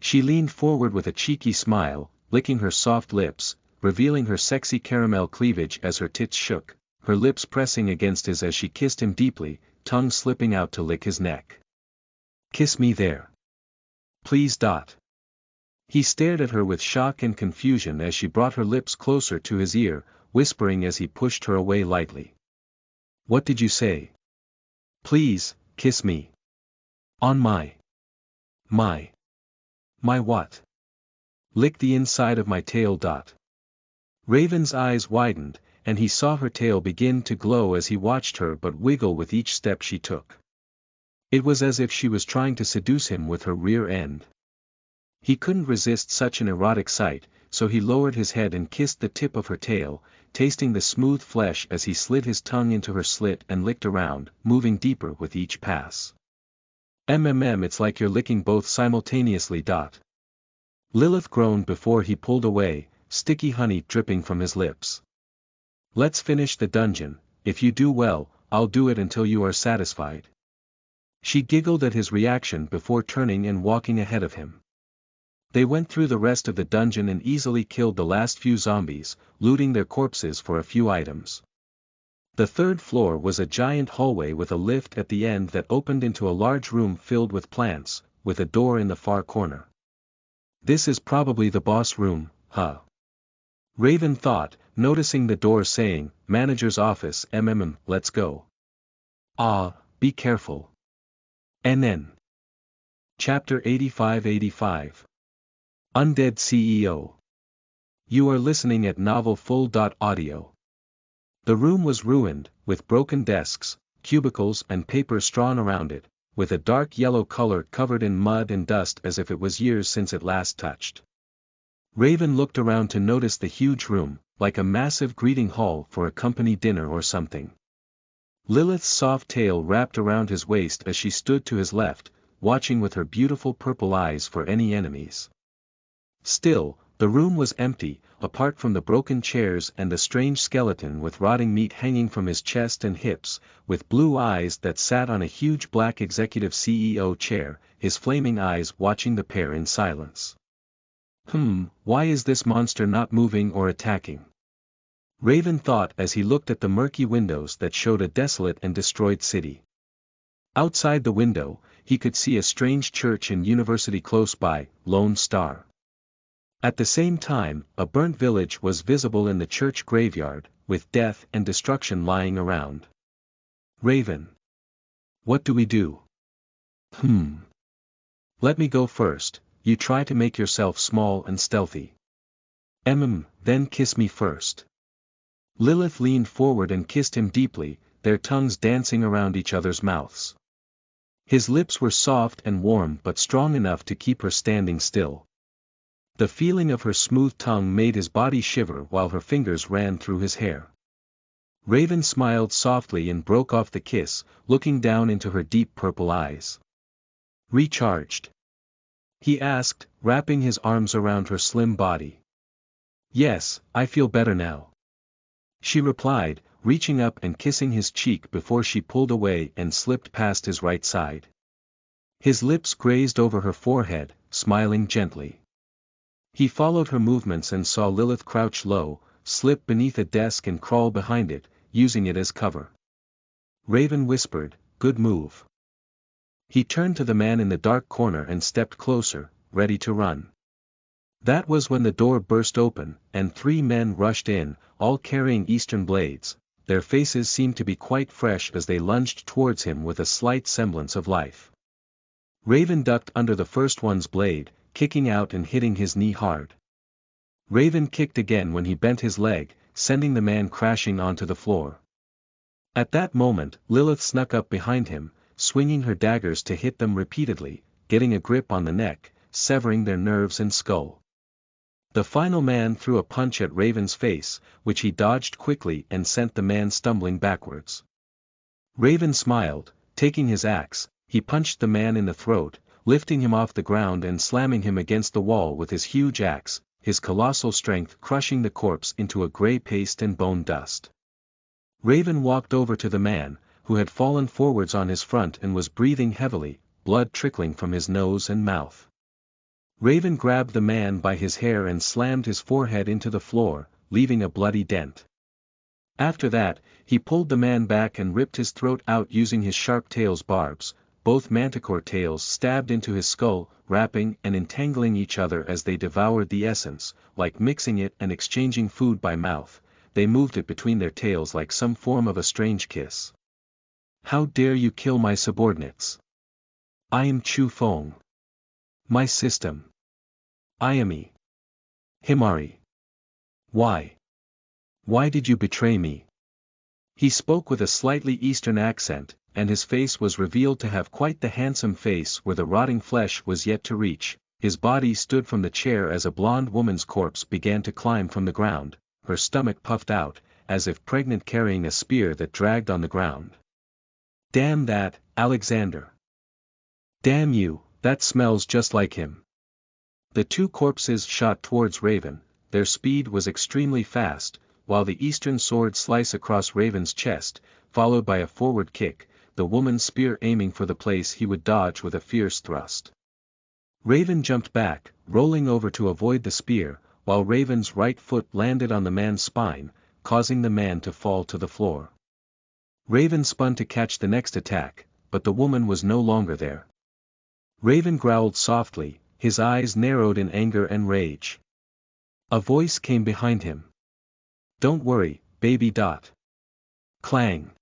She leaned forward with a cheeky smile, licking her soft lips, revealing her sexy caramel cleavage as her tits shook, her lips pressing against his as she kissed him deeply, tongue slipping out to lick his neck. Kiss me there. Please. He stared at her with shock and confusion as she brought her lips closer to his ear, whispering as he pushed her away lightly. What did you say? Please, kiss me. On my what? Lick the inside of my tail. Raven's eyes widened, and he saw her tail begin to glow as he watched her but wiggle with each step she took. It was as if she was trying to seduce him with her rear end. He couldn't resist such an erotic sight, so he lowered his head and kissed the tip of her tail, tasting the smooth flesh as he slid his tongue into her slit and licked around, moving deeper with each pass. It's like you're licking both simultaneously. Lilith groaned before he pulled away, sticky honey dripping from his lips. Let's finish the dungeon, if you do well, I'll do it until you are satisfied. She giggled at his reaction before turning and walking ahead of him. They went through the rest of the dungeon and easily killed the last few zombies, looting their corpses for a few items. The third floor was a giant hallway with a lift at the end that opened into a large room filled with plants, with a door in the far corner. This is probably the boss room, huh? Raven thought, noticing the door saying, Manager's office, let's go. Ah, be careful. NN. Chapter 85-85. Undead CEO. You are listening at novelfull.audio. The room was ruined, with broken desks, cubicles and paper strewn around it, with a dark yellow color covered in mud and dust as if it was years since it last touched. Raven looked around to notice the huge room, like a massive greeting hall for a company dinner or something. Lilith's soft tail wrapped around his waist as she stood to his left, watching with her beautiful purple eyes for any enemies. Still, the room was empty, apart from the broken chairs and the strange skeleton with rotting meat hanging from his chest and hips, with blue eyes that sat on a huge black executive CEO chair, his flaming eyes watching the pair in silence. Why is this monster not moving or attacking? Raven thought as he looked at the murky windows that showed a desolate and destroyed city. Outside the window, he could see a strange church and university close by, Lone Star. At the same time, a burnt village was visible in the church graveyard, with death and destruction lying around. Raven. What do we do? Let me go first. You try to make yourself small and stealthy. Then kiss me first. Lilith leaned forward and kissed him deeply, their tongues dancing around each other's mouths. His lips were soft and warm but strong enough to keep her standing still. The feeling of her smooth tongue made his body shiver while her fingers ran through his hair. Raven smiled softly and broke off the kiss, looking down into her deep purple eyes. Recharged? He asked, wrapping his arms around her slim body. Yes, I feel better now. She replied, reaching up and kissing his cheek before she pulled away and slipped past his right side. His lips grazed over her forehead, smiling gently. He followed her movements and saw Lilith crouch low, slip beneath a desk and crawl behind it, using it as cover. Raven whispered, "Good move." He turned to the man in the dark corner and stepped closer, ready to run. That was when the door burst open, and 3 men rushed in, all carrying Eastern blades. Their faces seemed to be quite fresh as they lunged towards him with a slight semblance of life. Raven ducked under the first one's blade, kicking out and hitting his knee hard. Raven kicked again when he bent his leg, sending the man crashing onto the floor. At that moment, Lilith snuck up behind him, swinging her daggers to hit them repeatedly, getting a grip on the neck, severing their nerves and skull. The final man threw a punch at Raven's face, which he dodged quickly and sent the man stumbling backwards. Raven smiled, taking his axe, he punched the man in the throat, lifting him off the ground and slamming him against the wall with his huge axe, his colossal strength crushing the corpse into a gray paste and bone dust. Raven walked over to the man, who had fallen forwards on his front and was breathing heavily, blood trickling from his nose and mouth. Raven grabbed the man by his hair and slammed his forehead into the floor, leaving a bloody dent. After that, he pulled the man back and ripped his throat out using his sharp tail's barbs. Both manticore tails stabbed into his skull, wrapping and entangling each other as they devoured the essence, like mixing it and exchanging food by mouth. They moved it between their tails like some form of a strange kiss. How dare you kill my subordinates? I am Chu Feng. My system. Ayami. Himari. Why? Why did you betray me? He spoke with a slightly Eastern accent, and his face was revealed to have quite the handsome face where the rotting flesh was yet to reach. His body stood from the chair as a blonde woman's corpse began to climb from the ground, her stomach puffed out, as if pregnant carrying a spear that dragged on the ground. Damn that, Alexander. Damn you, that smells just like him. The 2 corpses shot towards Raven, their speed was extremely fast, while the Eastern sword sliced across Raven's chest, followed by a forward kick, the woman's spear aiming for the place he would dodge with a fierce thrust. Raven jumped back, rolling over to avoid the spear, while Raven's right foot landed on the man's spine, causing the man to fall to the floor. Raven spun to catch the next attack, but the woman was no longer there. Raven growled softly, his eyes narrowed in anger and rage. A voice came behind him. "Don't worry, baby. Clang.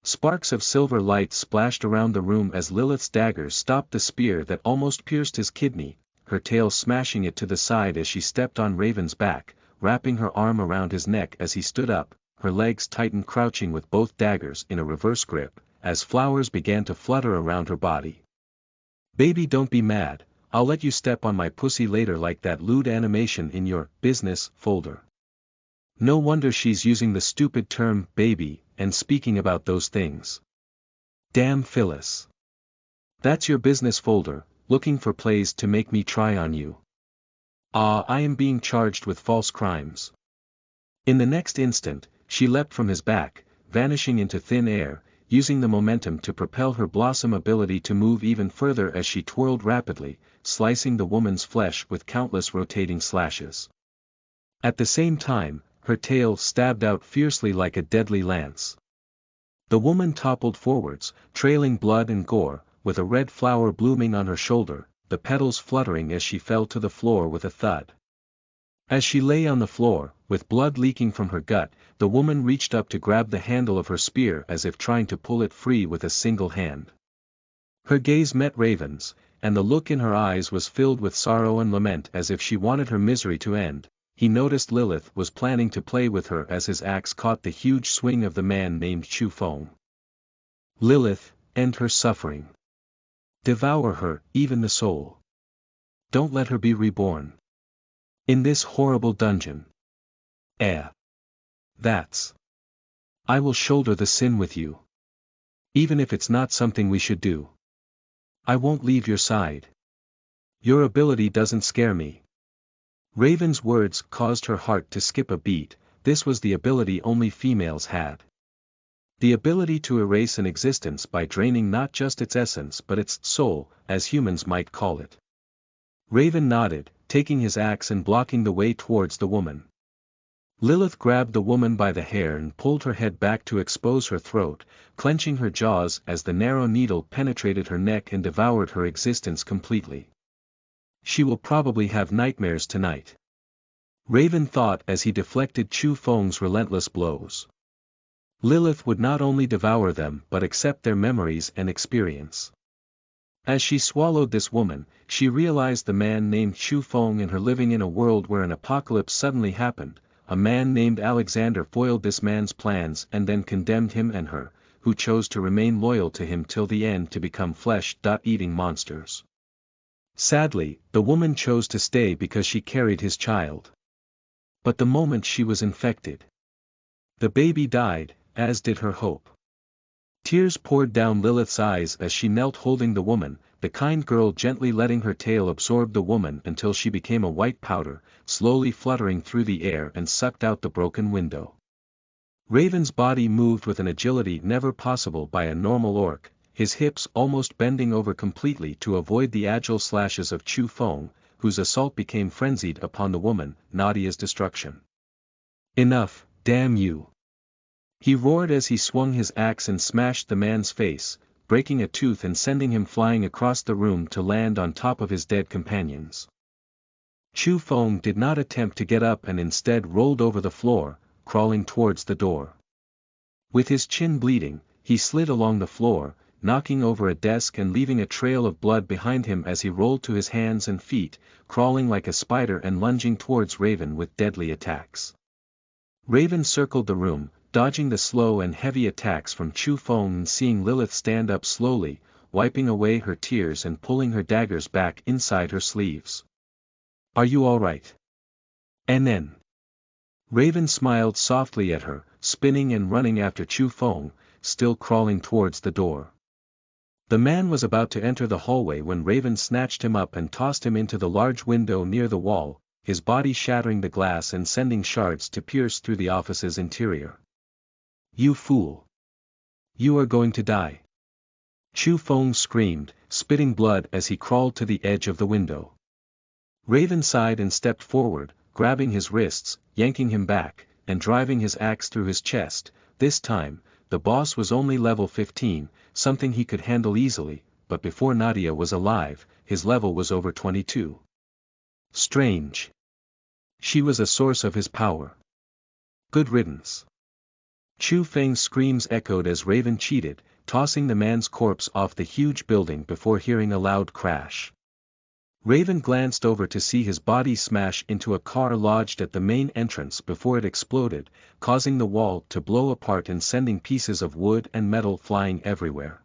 Sparks of silver light splashed around the room as Lilith's dagger stopped the spear that almost pierced his kidney, her tail smashing it to the side as she stepped on Raven's back, wrapping her arm around his neck as he stood up, her legs tightened, crouching with both daggers in a reverse grip, as flowers began to flutter around her body. "Baby, don't be mad, I'll let you step on my pussy later like that lewd animation in your business folder." No wonder she's using the stupid term baby and speaking about those things. Damn Phyllis. That's your business folder, looking for plays to make me try on you. I am being charged with false crimes. In the next instant, she leapt from his back, vanishing into thin air, using the momentum to propel her blossom ability to move even further as she twirled rapidly, slicing the woman's flesh with countless rotating slashes. At the same time, her tail stabbed out fiercely like a deadly lance. The woman toppled forwards, trailing blood and gore, with a red flower blooming on her shoulder, the petals fluttering as she fell to the floor with a thud. As she lay on the floor, with blood leaking from her gut, the woman reached up to grab the handle of her spear as if trying to pull it free with a single hand. Her gaze met Raven's, and the look in her eyes was filled with sorrow and lament as if she wanted her misery to end. He noticed Lilith was planning to play with her as his axe caught the huge swing of the man named Chu Feng. "Lilith, end her suffering. Devour her, even the soul. Don't let her be reborn in this horrible dungeon. That's. I will shoulder the sin with you. Even if it's not something we should do. I won't leave your side. Your ability doesn't scare me." Raven's words caused her heart to skip a beat. This was the ability only females had. The ability to erase an existence by draining not just its essence but its soul, as humans might call it. Raven nodded, taking his axe and blocking the way towards the woman. Lilith grabbed the woman by the hair and pulled her head back to expose her throat, clenching her jaws as the narrow needle penetrated her neck and devoured her existence completely. "She will probably have nightmares tonight," Raven thought as he deflected Chu Feng's relentless blows. Lilith would not only devour them but accept their memories and experience. As she swallowed this woman, she realized the man named Chu Feng and her living in a world where an apocalypse suddenly happened. A man named Alexander foiled this man's plans and then condemned him and her, who chose to remain loyal to him till the end, to become flesh-eating monsters. Sadly, the woman chose to stay because she carried his child. But the moment she was infected, the baby died, as did her hope. Tears poured down Lilith's eyes as she knelt holding the woman, the kind girl gently letting her tail absorb the woman until she became a white powder, slowly fluttering through the air and sucked out the broken window. Raven's body moved with an agility never possible by a normal orc, his hips almost bending over completely to avoid the agile slashes of Chu Feng, whose assault became frenzied upon the woman, Nadia's destruction. "Enough, damn you!" he roared as he swung his axe and smashed the man's face, breaking a tooth and sending him flying across the room to land on top of his dead companions. Chu Feng did not attempt to get up and instead rolled over the floor, crawling towards the door. With his chin bleeding, he slid along the floor, knocking over a desk and leaving a trail of blood behind him as he rolled to his hands and feet, crawling like a spider and lunging towards Raven with deadly attacks. Raven circled the room, dodging the slow and heavy attacks from Chu Feng and seeing Lilith stand up slowly, wiping away her tears and pulling her daggers back inside her sleeves. "Are you all right?" "NN." Raven smiled softly at her, spinning and running after Chu Feng, still crawling towards the door. The man was about to enter the hallway when Raven snatched him up and tossed him into the large window near the wall, his body shattering the glass and sending shards to pierce through the office's interior. "You fool! You are going to die!" Chu Feng screamed, spitting blood as he crawled to the edge of the window. Raven sighed and stepped forward, grabbing his wrists, yanking him back, and driving his axe through his chest. This time, the boss was only level 15, something he could handle easily, but before Nadia was alive, his level was over 22. Strange. She was a source of his power. Good riddance. Chu Feng's screams echoed as Raven cheated, tossing the man's corpse off the huge building before hearing a loud crash. Raven glanced over to see his body smash into a car lodged at the main entrance before it exploded, causing the wall to blow apart and sending pieces of wood and metal flying everywhere.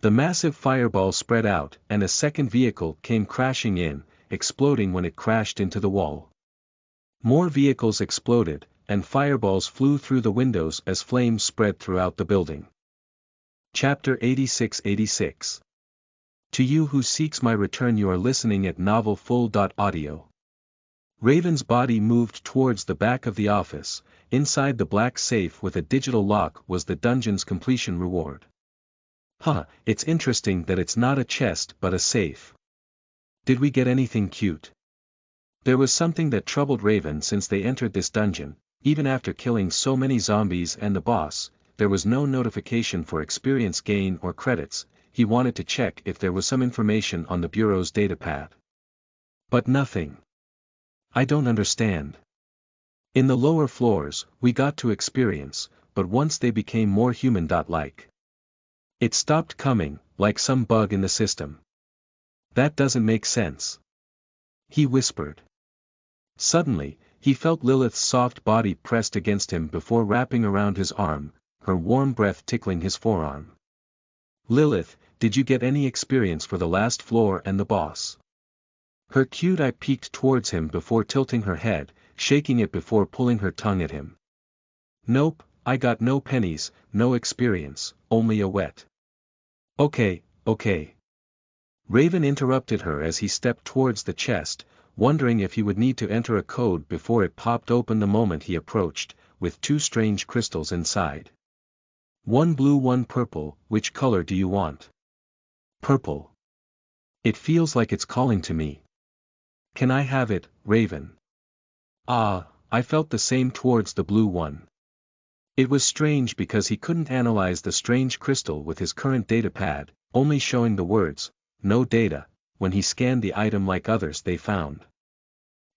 The massive fireball spread out, and a second vehicle came crashing in, exploding when it crashed into the wall. More vehicles exploded, and fireballs flew through the windows as flames spread throughout the building. Chapter 86-86. To you who seeks my return, you are listening at novelfull.audio. Raven's body moved towards the back of the office. Inside the black safe with a digital lock was the dungeon's completion reward. It's interesting that it's not a chest but a safe. Did we get anything cute? There was something that troubled Raven since they entered this dungeon. Even after killing so many zombies and the boss, there was no notification for experience gain or credits. He wanted to check if there was some information on the Bureau's datapad. But nothing. I don't understand. In the lower floors, we got to experience, but once they became more human-like. It stopped coming, like some bug in the system. That doesn't make sense. He whispered. Suddenly, he felt Lilith's soft body pressed against him before wrapping around his arm, her warm breath tickling his forearm. Lilith, did you get any experience for the last floor and the boss? Her cute eye peeked towards him before tilting her head, shaking it before pulling her tongue at him. Nope, I got no pennies, no experience, only a wet. Okay. Raven interrupted her as he stepped towards the chest, wondering if he would need to enter a code before it popped open the moment he approached, with two strange crystals inside. One blue, one purple. Which color do you want? Purple. It feels like it's calling to me. Can I have it, Raven? I felt the same towards the blue one. It was strange because he couldn't analyze the strange crystal with his current datapad, only showing the words, no data, when he scanned the item like others they found.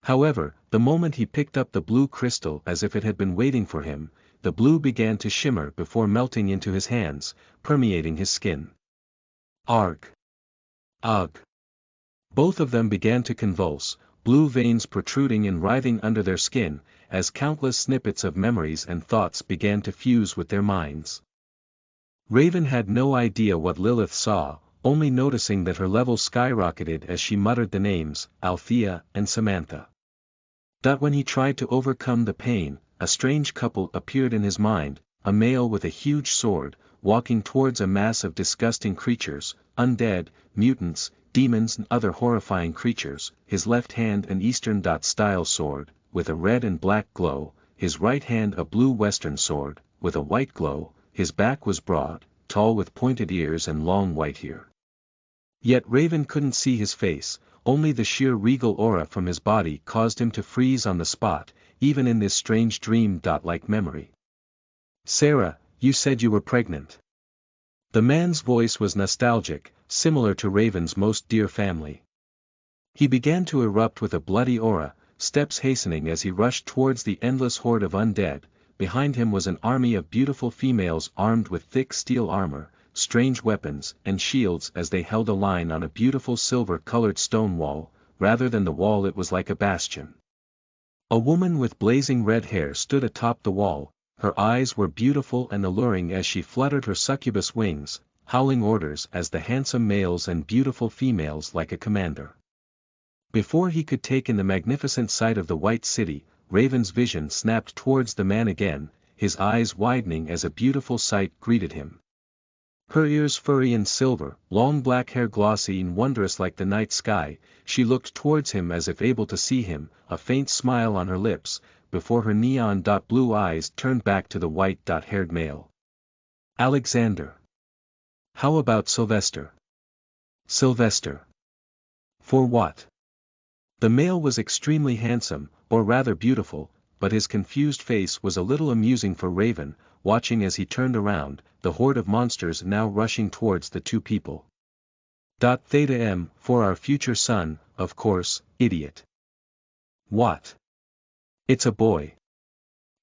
However, the moment he picked up the blue crystal as if it had been waiting for him, the blue began to shimmer before melting into his hands, permeating his skin. Arg. Ugh. Both of them began to convulse, blue veins protruding and writhing under their skin, as countless snippets of memories and thoughts began to fuse with their minds. Raven had no idea what Lilith saw, only noticing that her level skyrocketed as she muttered the names, Althea and Samantha. When he tried to overcome the pain, a strange couple appeared in his mind, a male with a huge sword, walking towards a mass of disgusting creatures, undead, mutants, demons and other horrifying creatures, his left hand an Eastern-style sword, with a red and black glow, his right hand a blue Western sword, with a white glow, his back was broad, tall with pointed ears and long white hair. Yet Raven couldn't see his face, only the sheer regal aura from his body caused him to freeze on the spot, even in this strange dream-like memory. Sarah, you said you were pregnant. The man's voice was nostalgic, similar to Raven's most dear family. He began to erupt with a bloody aura, steps hastening as he rushed towards the endless horde of undead. Behind him was an army of beautiful females armed with thick steel armor, strange weapons, and shields as they held a line on a beautiful silver-colored stone wall. Rather than the wall, it was like a bastion. A woman with blazing red hair stood atop the wall. Her eyes were beautiful and alluring as she fluttered her succubus wings, howling orders as the handsome males and beautiful females like a commander. Before he could take in the magnificent sight of the White City, Raven's vision snapped towards the man again, his eyes widening as a beautiful sight greeted him. Her ears furry and silver, long black hair glossy and wondrous like the night sky, she looked towards him as if able to see him, a faint smile on her lips, before her neon-blue eyes turned back to the white-haired male. Alexander. How about Sylvester? Sylvester. For what? The male was extremely handsome, or rather beautiful, but his confused face was a little amusing for Raven, watching as he turned around, the horde of monsters now rushing towards the two people. Theta M, for our future son, of course, idiot. What? It's a boy.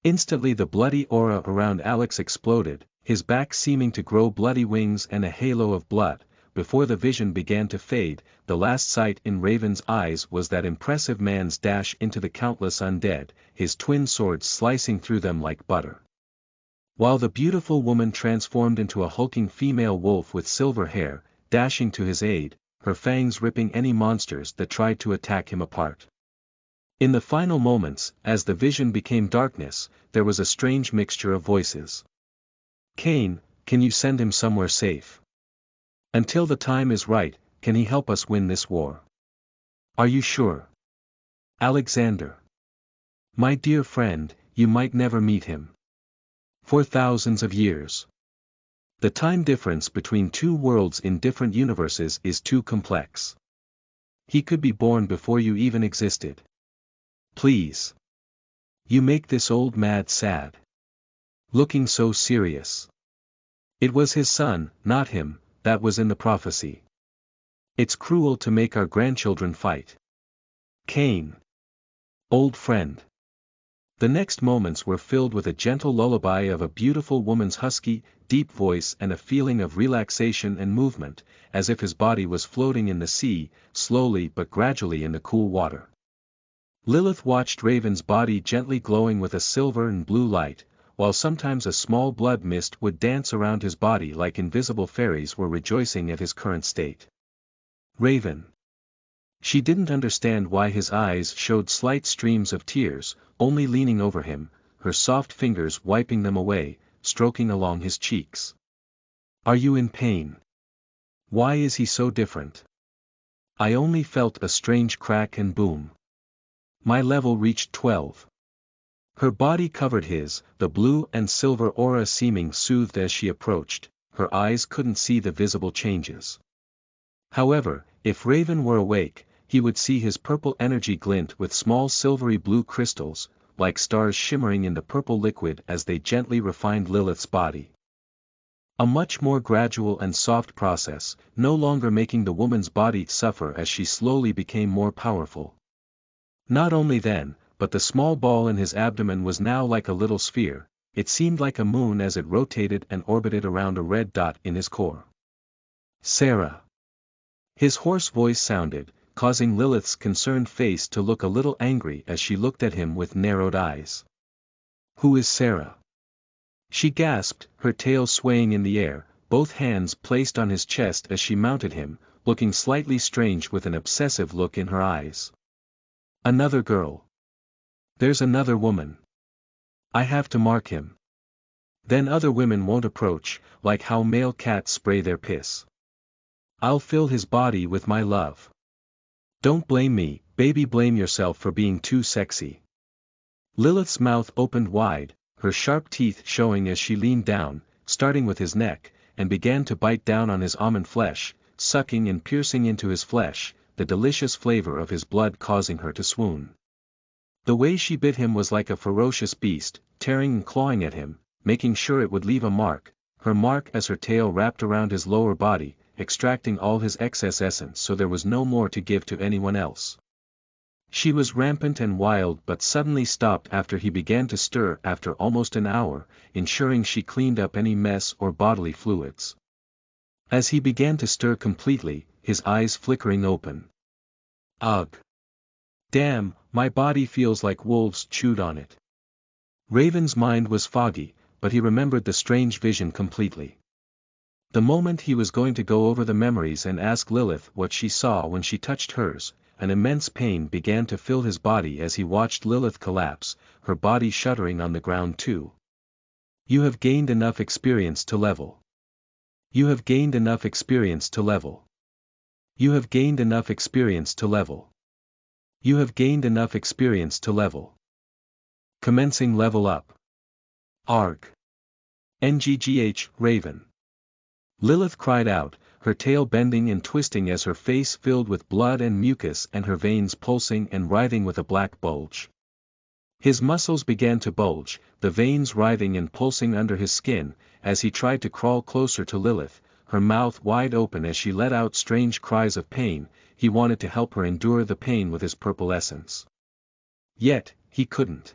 Instantly the bloody aura around Alex exploded, his back seeming to grow bloody wings and a halo of blood. Before the vision began to fade, the last sight in Raven's eyes was that impressive man's dash into the countless undead, his twin swords slicing through them like butter. While the beautiful woman transformed into a hulking female wolf with silver hair, dashing to his aid, her fangs ripping any monsters that tried to attack him apart. In the final moments, as the vision became darkness, there was a strange mixture of voices. Cain, can you send him somewhere safe? Until the time is right, can he help us win this war? Are you sure? Alexander. My dear friend, you might never meet him. For thousands of years. The time difference between two worlds in different universes is too complex. He could be born before you even existed. Please. You make this old mad sad. Looking so serious. It was his son, not him, that was in the prophecy. It's cruel to make our grandchildren fight. Cain. Old friend. The next moments were filled with a gentle lullaby of a beautiful woman's husky, deep voice and a feeling of relaxation and movement, as if his body was floating in the sea, slowly but gradually in the cool water. Lilith watched Raven's body gently glowing with a silver and blue light, while sometimes a small blood mist would dance around his body like invisible fairies were rejoicing at his current state. Raven. She didn't understand why his eyes showed slight streams of tears, only leaning over him, her soft fingers wiping them away, stroking along his cheeks. Are you in pain? Why is he so different? I only felt a strange crack and boom. My level reached 12. Her body covered his, the blue and silver aura seeming soothed as she approached, her eyes couldn't see the visible changes. However, if Raven were awake, he would see his purple energy glint with small silvery blue crystals, like stars shimmering in the purple liquid as they gently refined Lilith's body. A much more gradual and soft process, no longer making the woman's body suffer as she slowly became more powerful. Not only then, but the small ball in his abdomen was now like a little sphere, it seemed like a moon as it rotated and orbited around a red dot in his core. Sarah. His hoarse voice sounded, causing Lilith's concerned face to look a little angry as she looked at him with narrowed eyes. Who is Sarah? She gasped, her tail swaying in the air, both hands placed on his chest as she mounted him, looking slightly strange with an obsessive look in her eyes. Another girl. There's another woman. I have to mark him. Then other women won't approach, like how male cats spray their piss. I'll fill his body with my love. Don't blame me, baby, blame yourself for being too sexy. Lilith's mouth opened wide, her sharp teeth showing as she leaned down, starting with his neck, and began to bite down on his almond flesh, sucking and piercing into his flesh, the delicious flavor of his blood causing her to swoon. The way she bit him was like a ferocious beast, tearing and clawing at him, making sure it would leave a mark, her mark as her tail wrapped around his lower body, extracting all his excess essence so there was no more to give to anyone else. She was rampant and wild but suddenly stopped after he began to stir after almost an hour, ensuring she cleaned up any mess or bodily fluids. As he began to stir completely, his eyes flickering open. Ugh! Damn, my body feels like wolves chewed on it. Raven's mind was foggy, but he remembered the strange vision completely. The moment he was going to go over the memories and ask Lilith what she saw when she touched hers, an immense pain began to fill his body as he watched Lilith collapse, her body shuddering on the ground too. You have gained enough experience to level. You have gained enough experience to level. You have gained enough experience to level. You have gained enough experience to level. Commencing level up. Arg. NGGH, Raven. Lilith cried out, her tail bending and twisting as her face filled with blood and mucus and her veins pulsing and writhing with a black bulge. His muscles began to bulge, the veins writhing and pulsing under his skin, as he tried to crawl closer to Lilith, her mouth wide open as she let out strange cries of pain. He wanted to help her endure the pain with his purple essence. Yet, he couldn't.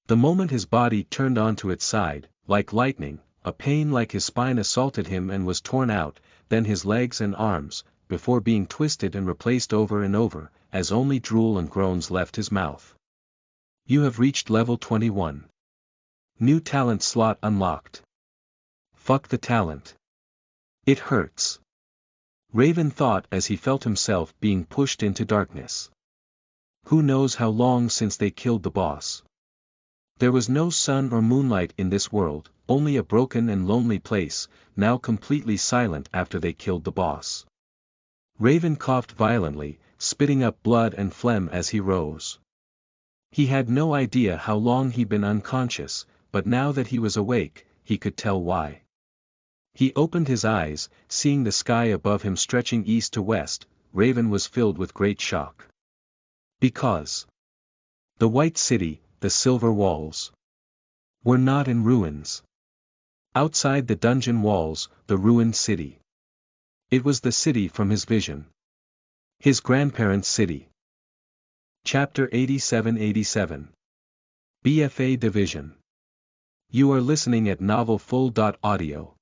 The moment his body turned onto its side, like lightning, a pain like his spine assaulted him and was torn out, then his legs and arms, before being twisted and replaced over and over, as only drool and groans left his mouth. You have reached level 21. New talent slot unlocked. Fuck the talent. It hurts. Raven thought as he felt himself being pushed into darkness. Who knows how long since they killed the boss? There was no sun or moonlight in this world, only a broken and lonely place, now completely silent after they killed the boss. Raven coughed violently, spitting up blood and phlegm as he rose. He had no idea how long he'd been unconscious, but now that he was awake, he could tell why. He opened his eyes, seeing the sky above him stretching east to west. Raven was filled with great shock. Because the white city, the silver walls, were not in ruins. Outside the dungeon walls, the ruined city. It was the city from his vision. His grandparents' city. Chapter 87-87. BFA Division. You are listening at novelfull.audio.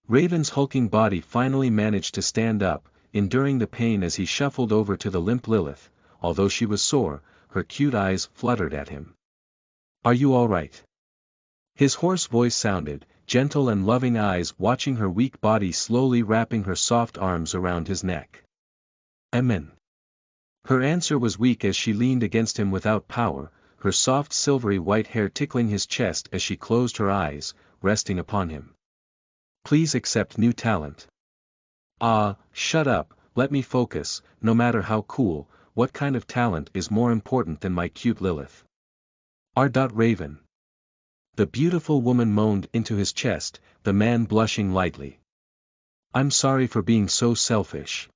Raven's hulking body finally managed to stand up, enduring the pain as he shuffled over to the limp Lilith. Although she was sore, her cute eyes fluttered at him. Are you all right? His hoarse voice sounded, gentle and loving eyes watching her weak body slowly wrapping her soft arms around his neck. Amen. Her answer was weak as she leaned against him without power, her soft silvery white hair tickling his chest as she closed her eyes, resting upon him. Please accept new talent. Ah, shut up, let me focus. No matter how cool, what kind of talent is more important than my cute Lilith? R. Raven. The beautiful woman moaned into his chest, the man blushing lightly. I'm sorry for being so selfish.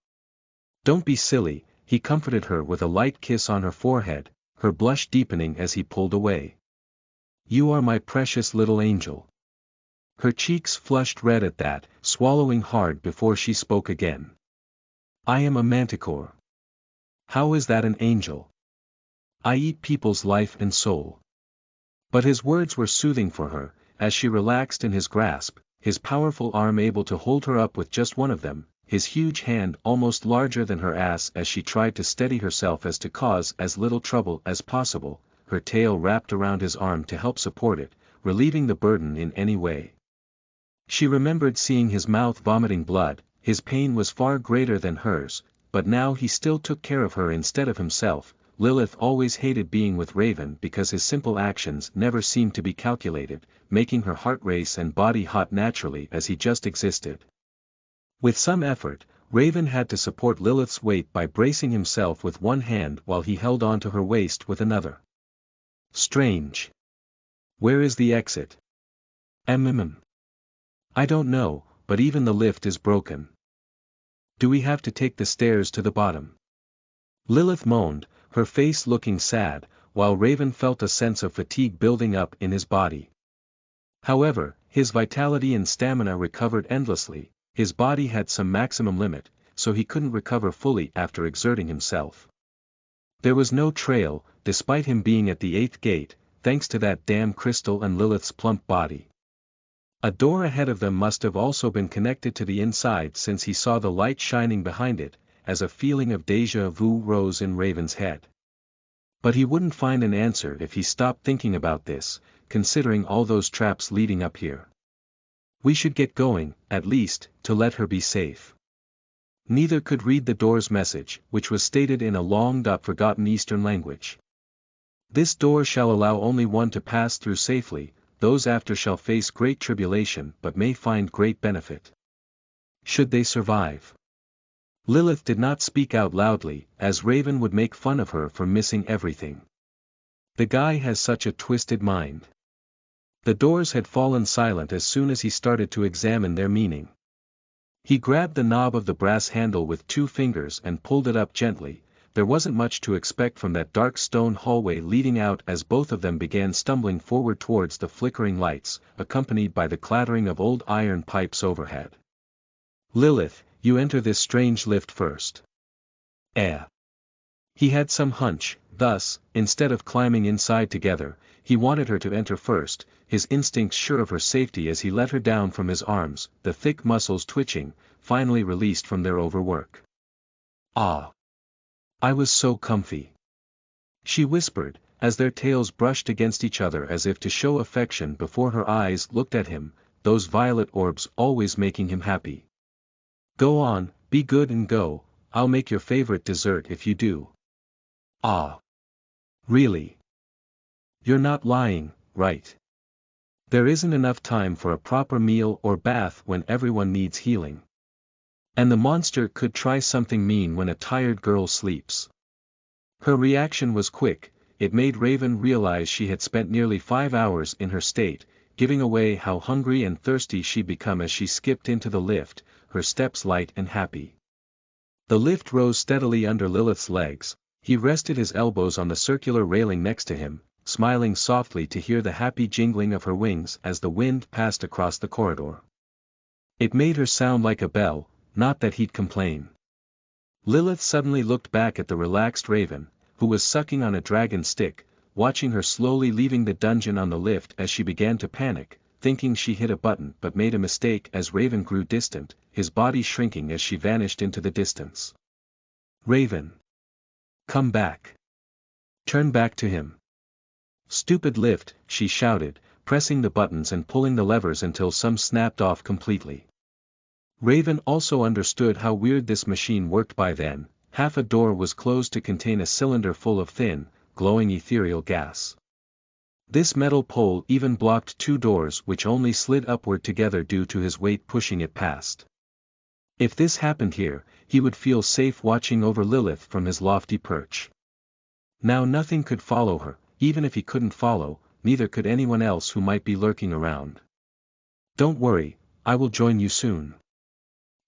Don't be silly, he comforted her with a light kiss on her forehead, her blush deepening as he pulled away. You are my precious little angel. Her cheeks flushed red at that, swallowing hard before she spoke again. I am a manticore. How is that an angel? I eat people's life and soul. But his words were soothing for her, as she relaxed in his grasp, his powerful arm able to hold her up with just one of them, his huge hand almost larger than her ass as she tried to steady herself as to cause as little trouble as possible, her tail wrapped around his arm to help support it, relieving the burden in any way. She remembered seeing his mouth vomiting blood, his pain was far greater than hers, but now he still took care of her instead of himself. Lilith always hated being with Raven because his simple actions never seemed to be calculated, making her heart race and body hot naturally as he just existed. With some effort, Raven had to support Lilith's weight by bracing himself with one hand while he held onto her waist with another. Strange. Where is the exit? I don't know, but even the lift is broken. Do we have to take the stairs to the bottom? Lilith moaned, her face looking sad, while Raven felt a sense of fatigue building up in his body. However, his vitality and stamina recovered endlessly, his body had some maximum limit, so he couldn't recover fully after exerting himself. There was no trail, despite him being at the 8th gate, thanks to that damn crystal and Lilith's plump body. A door ahead of them must have also been connected to the inside since he saw the light shining behind it, as a feeling of déjà vu rose in Raven's head. But he wouldn't find an answer if he stopped thinking about this, considering all those traps leading up here. We should get going, at least, to let her be safe. Neither could read the door's message, which was stated in a long-forgotten Eastern language. This door shall allow only one to pass through safely, those after shall face great tribulation but may find great benefit. Should they survive? Lilith did not speak out loudly, as Raven would make fun of her for missing everything. The guy has such a twisted mind. The doors had fallen silent as soon as he started to examine their meaning. He grabbed the knob of the brass handle with 2 fingers and pulled it up gently. There wasn't much to expect from that dark stone hallway leading out as both of them began stumbling forward towards the flickering lights, accompanied by the clattering of old iron pipes overhead. "Lilith, you enter this strange lift first." He had some hunch. Thus, instead of climbing inside together, he wanted her to enter first, his instincts sure of her safety as he let her down from his arms, the thick muscles twitching, finally released from their overwork. "Ah! I was so comfy," she whispered, as their tails brushed against each other as if to show affection before her eyes looked at him, those violet orbs always making him happy. "Go on, be good and go, I'll make your favorite dessert if you do." "Ah! Really? You're not lying, right? There isn't enough time for a proper meal or bath when everyone needs healing. And the monster could try something mean when a tired girl sleeps." Her reaction was quick. It made Raven realize she had spent nearly 5 hours in her state, giving away how hungry and thirsty she'd become as she skipped into the lift, her steps light and happy. The lift rose steadily under Lilith's legs. He rested his elbows on the circular railing next to him, smiling softly to hear the happy jingling of her wings as the wind passed across the corridor. It made her sound like a bell, not that he'd complain. Lilith suddenly looked back at the relaxed Raven, who was sucking on a dragon stick, watching her slowly leaving the dungeon on the lift as she began to panic, thinking she hit a button but made a mistake as Raven grew distant, his body shrinking as she vanished into the distance. "Raven! Come back! Turn back to him!" "Stupid lift," she shouted, pressing the buttons and pulling the levers until some snapped off completely. Raven also understood how weird this machine worked by then. Half a door was closed to contain a cylinder full of thin, glowing ethereal gas. This metal pole even blocked 2 doors which only slid upward together due to his weight pushing it past. If this happened here, he would feel safe watching over Lilith from his lofty perch. Now nothing could follow her, even if he couldn't follow, neither could anyone else who might be lurking around. "Don't worry, I will join you soon.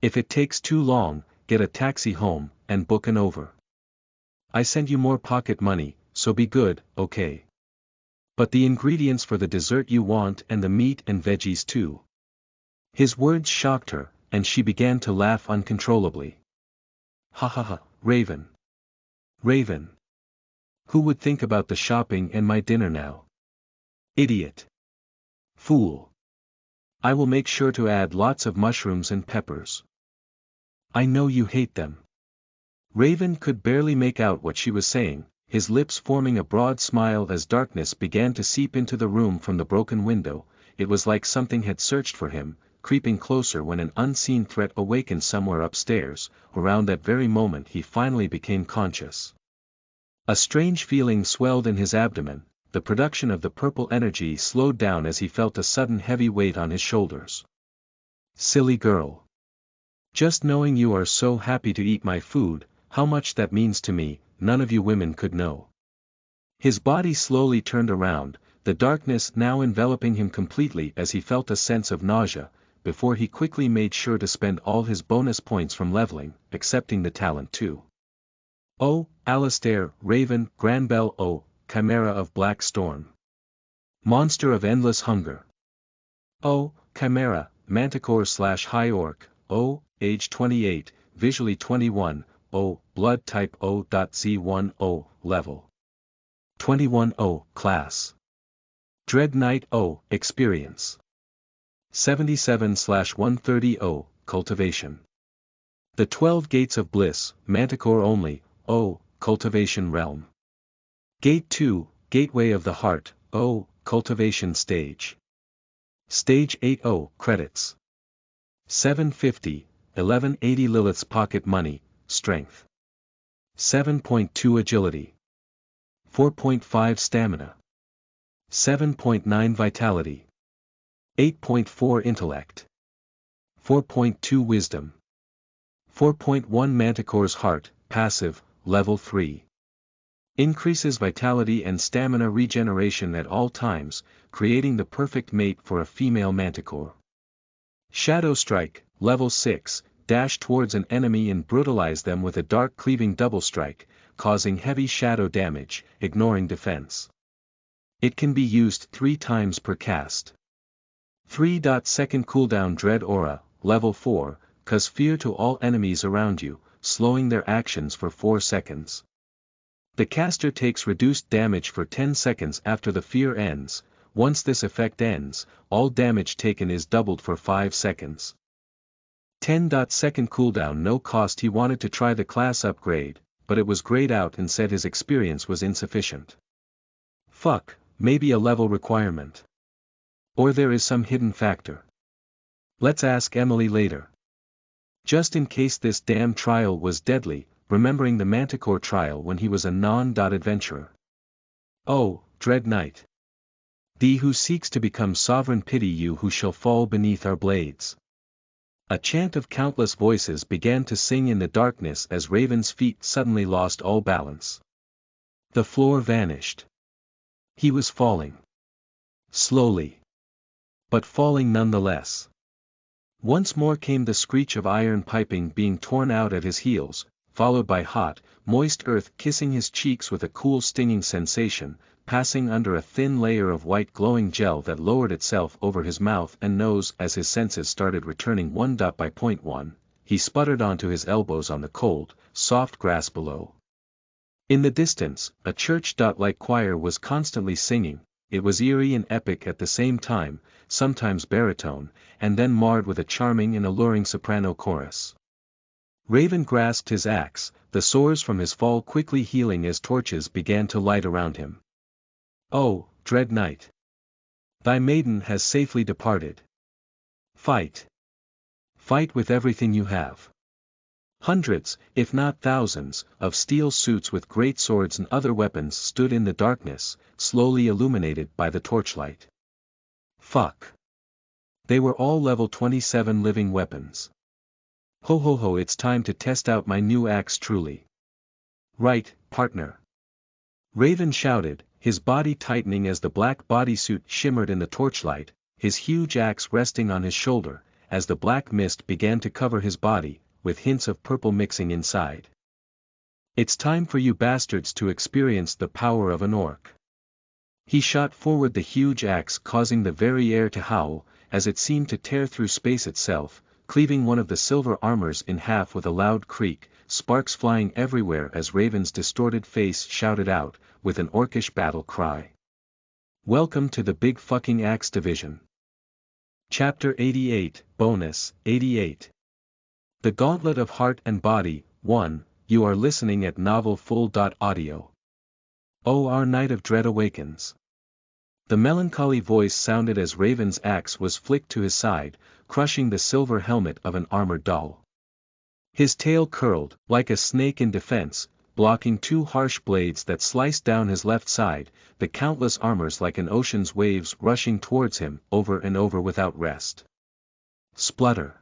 If it takes too long, get a taxi home, and book an over. I send you more pocket money, so be good, okay? But the ingredients for the dessert you want and the meat and veggies too." His words shocked her, and she began to laugh uncontrollably. "Ha ha ha, Raven. Raven. Who would think about the shopping and my dinner now? Idiot. Fool. I will make sure to add lots of mushrooms and peppers. I know you hate them." Raven could barely make out what she was saying, his lips forming a broad smile as darkness began to seep into the room from the broken window. It was like something had searched for him, creeping closer when an unseen threat awakened somewhere upstairs. Around that very moment he finally became conscious. A strange feeling swelled in his abdomen, the production of the purple energy slowed down as he felt a sudden heavy weight on his shoulders. "Silly girl. Just knowing you are so happy to eat my food, how much that means to me, none of you women could know." His body slowly turned around, the darkness now enveloping him completely as he felt a sense of nausea, before he quickly made sure to spend all his bonus points from leveling, accepting the talent too. "Oh, Alistair, Raven, Granbell, oh, Chimera of Black Storm. Monster of endless hunger. Oh, Chimera, Manticore/High Orc, oh, age 28, visually 21, oh, blood type O.Z1, oh, level 21, oh, class. Dread Knight, oh, experience 77/130, oh, cultivation. The 12 Gates of Bliss, Manticore only, oh, cultivation realm. Gate 2, Gateway of the Heart, oh, cultivation stage. Stage 8, oh, credits. 750, 1180 Lilith's pocket money, strength. 7.2 agility. 4.5 stamina. 7.9 vitality. 8.4 intellect. 4.2 wisdom. 4.1 Manticore's heart, passive, level 3. Increases vitality and stamina regeneration at all times, creating the perfect mate for a female Manticore. Shadow Strike, Level 6, dash towards an enemy and brutalize them with a dark cleaving double strike, causing heavy shadow damage, ignoring defense. It can be used 3 times per cast. 3-second cooldown Dread Aura, Level 4, cause fear to all enemies around you, slowing their actions for 4 seconds. The caster takes reduced damage for 10 seconds after the fear ends. Once this effect ends, all damage taken is doubled for 5 seconds. 10-second cooldown no cost. He wanted to try the class upgrade, but it was grayed out and said his experience was insufficient. Fuck, maybe a level requirement. Or there is some hidden factor. Let's ask Emily later. Just in case this damn trial was deadly, remembering the Manticore trial when he was a non-adventurer. Oh, Dread Knight. Thee who seeks to become sovereign, pity you who shall fall beneath our blades. A chant of countless voices began to sing in the darkness as Raven's feet suddenly lost all balance. The floor vanished. He was falling. Slowly. But falling nonetheless. Once more came the screech of iron piping being torn out at his heels, followed by hot, moist earth kissing his cheeks with a cool stinging sensation, passing under a thin layer of white glowing gel that lowered itself over his mouth and nose as his senses started returning 1.1. He sputtered onto his elbows on the cold, soft grass below. In the distance, a church-like choir was constantly singing. It was eerie and epic at the same time, sometimes baritone, and then marred with a charming and alluring soprano chorus. Raven grasped his axe, the sores from his fall quickly healing as torches began to light around him. Oh, Dread Knight! Thy maiden has safely departed. Fight! Fight with everything you have. Hundreds, if not thousands, of steel suits with great swords and other weapons stood in the darkness, slowly illuminated by the torchlight. Fuck. They were all level 27 living weapons. Ho ho ho, it's time to test out my new axe truly. Right, partner. Raven shouted, his body tightening as the black bodysuit shimmered in the torchlight, his huge axe resting on his shoulder, as the black mist began to cover his body, with hints of purple mixing inside. It's time for you bastards to experience the power of an orc. He shot forward the huge axe, causing the very air to howl, as it seemed to tear through space itself, cleaving one of the silver armors in half with a loud creak, sparks flying everywhere as Raven's distorted face shouted out, with an orcish battle cry. Welcome to the big fucking axe division. Chapter 88, Bonus, 88. The Gauntlet of Heart and Body, 1, you are listening at novelfull.audio. Oh, our Night of Dread awakens. The melancholy voice sounded as Raven's axe was flicked to his side, crushing the silver helmet of an armored doll. His tail curled, like a snake in defense, blocking 2 harsh blades that sliced down his left side, the countless armors like an ocean's waves rushing towards him, over and over without rest. Splutter.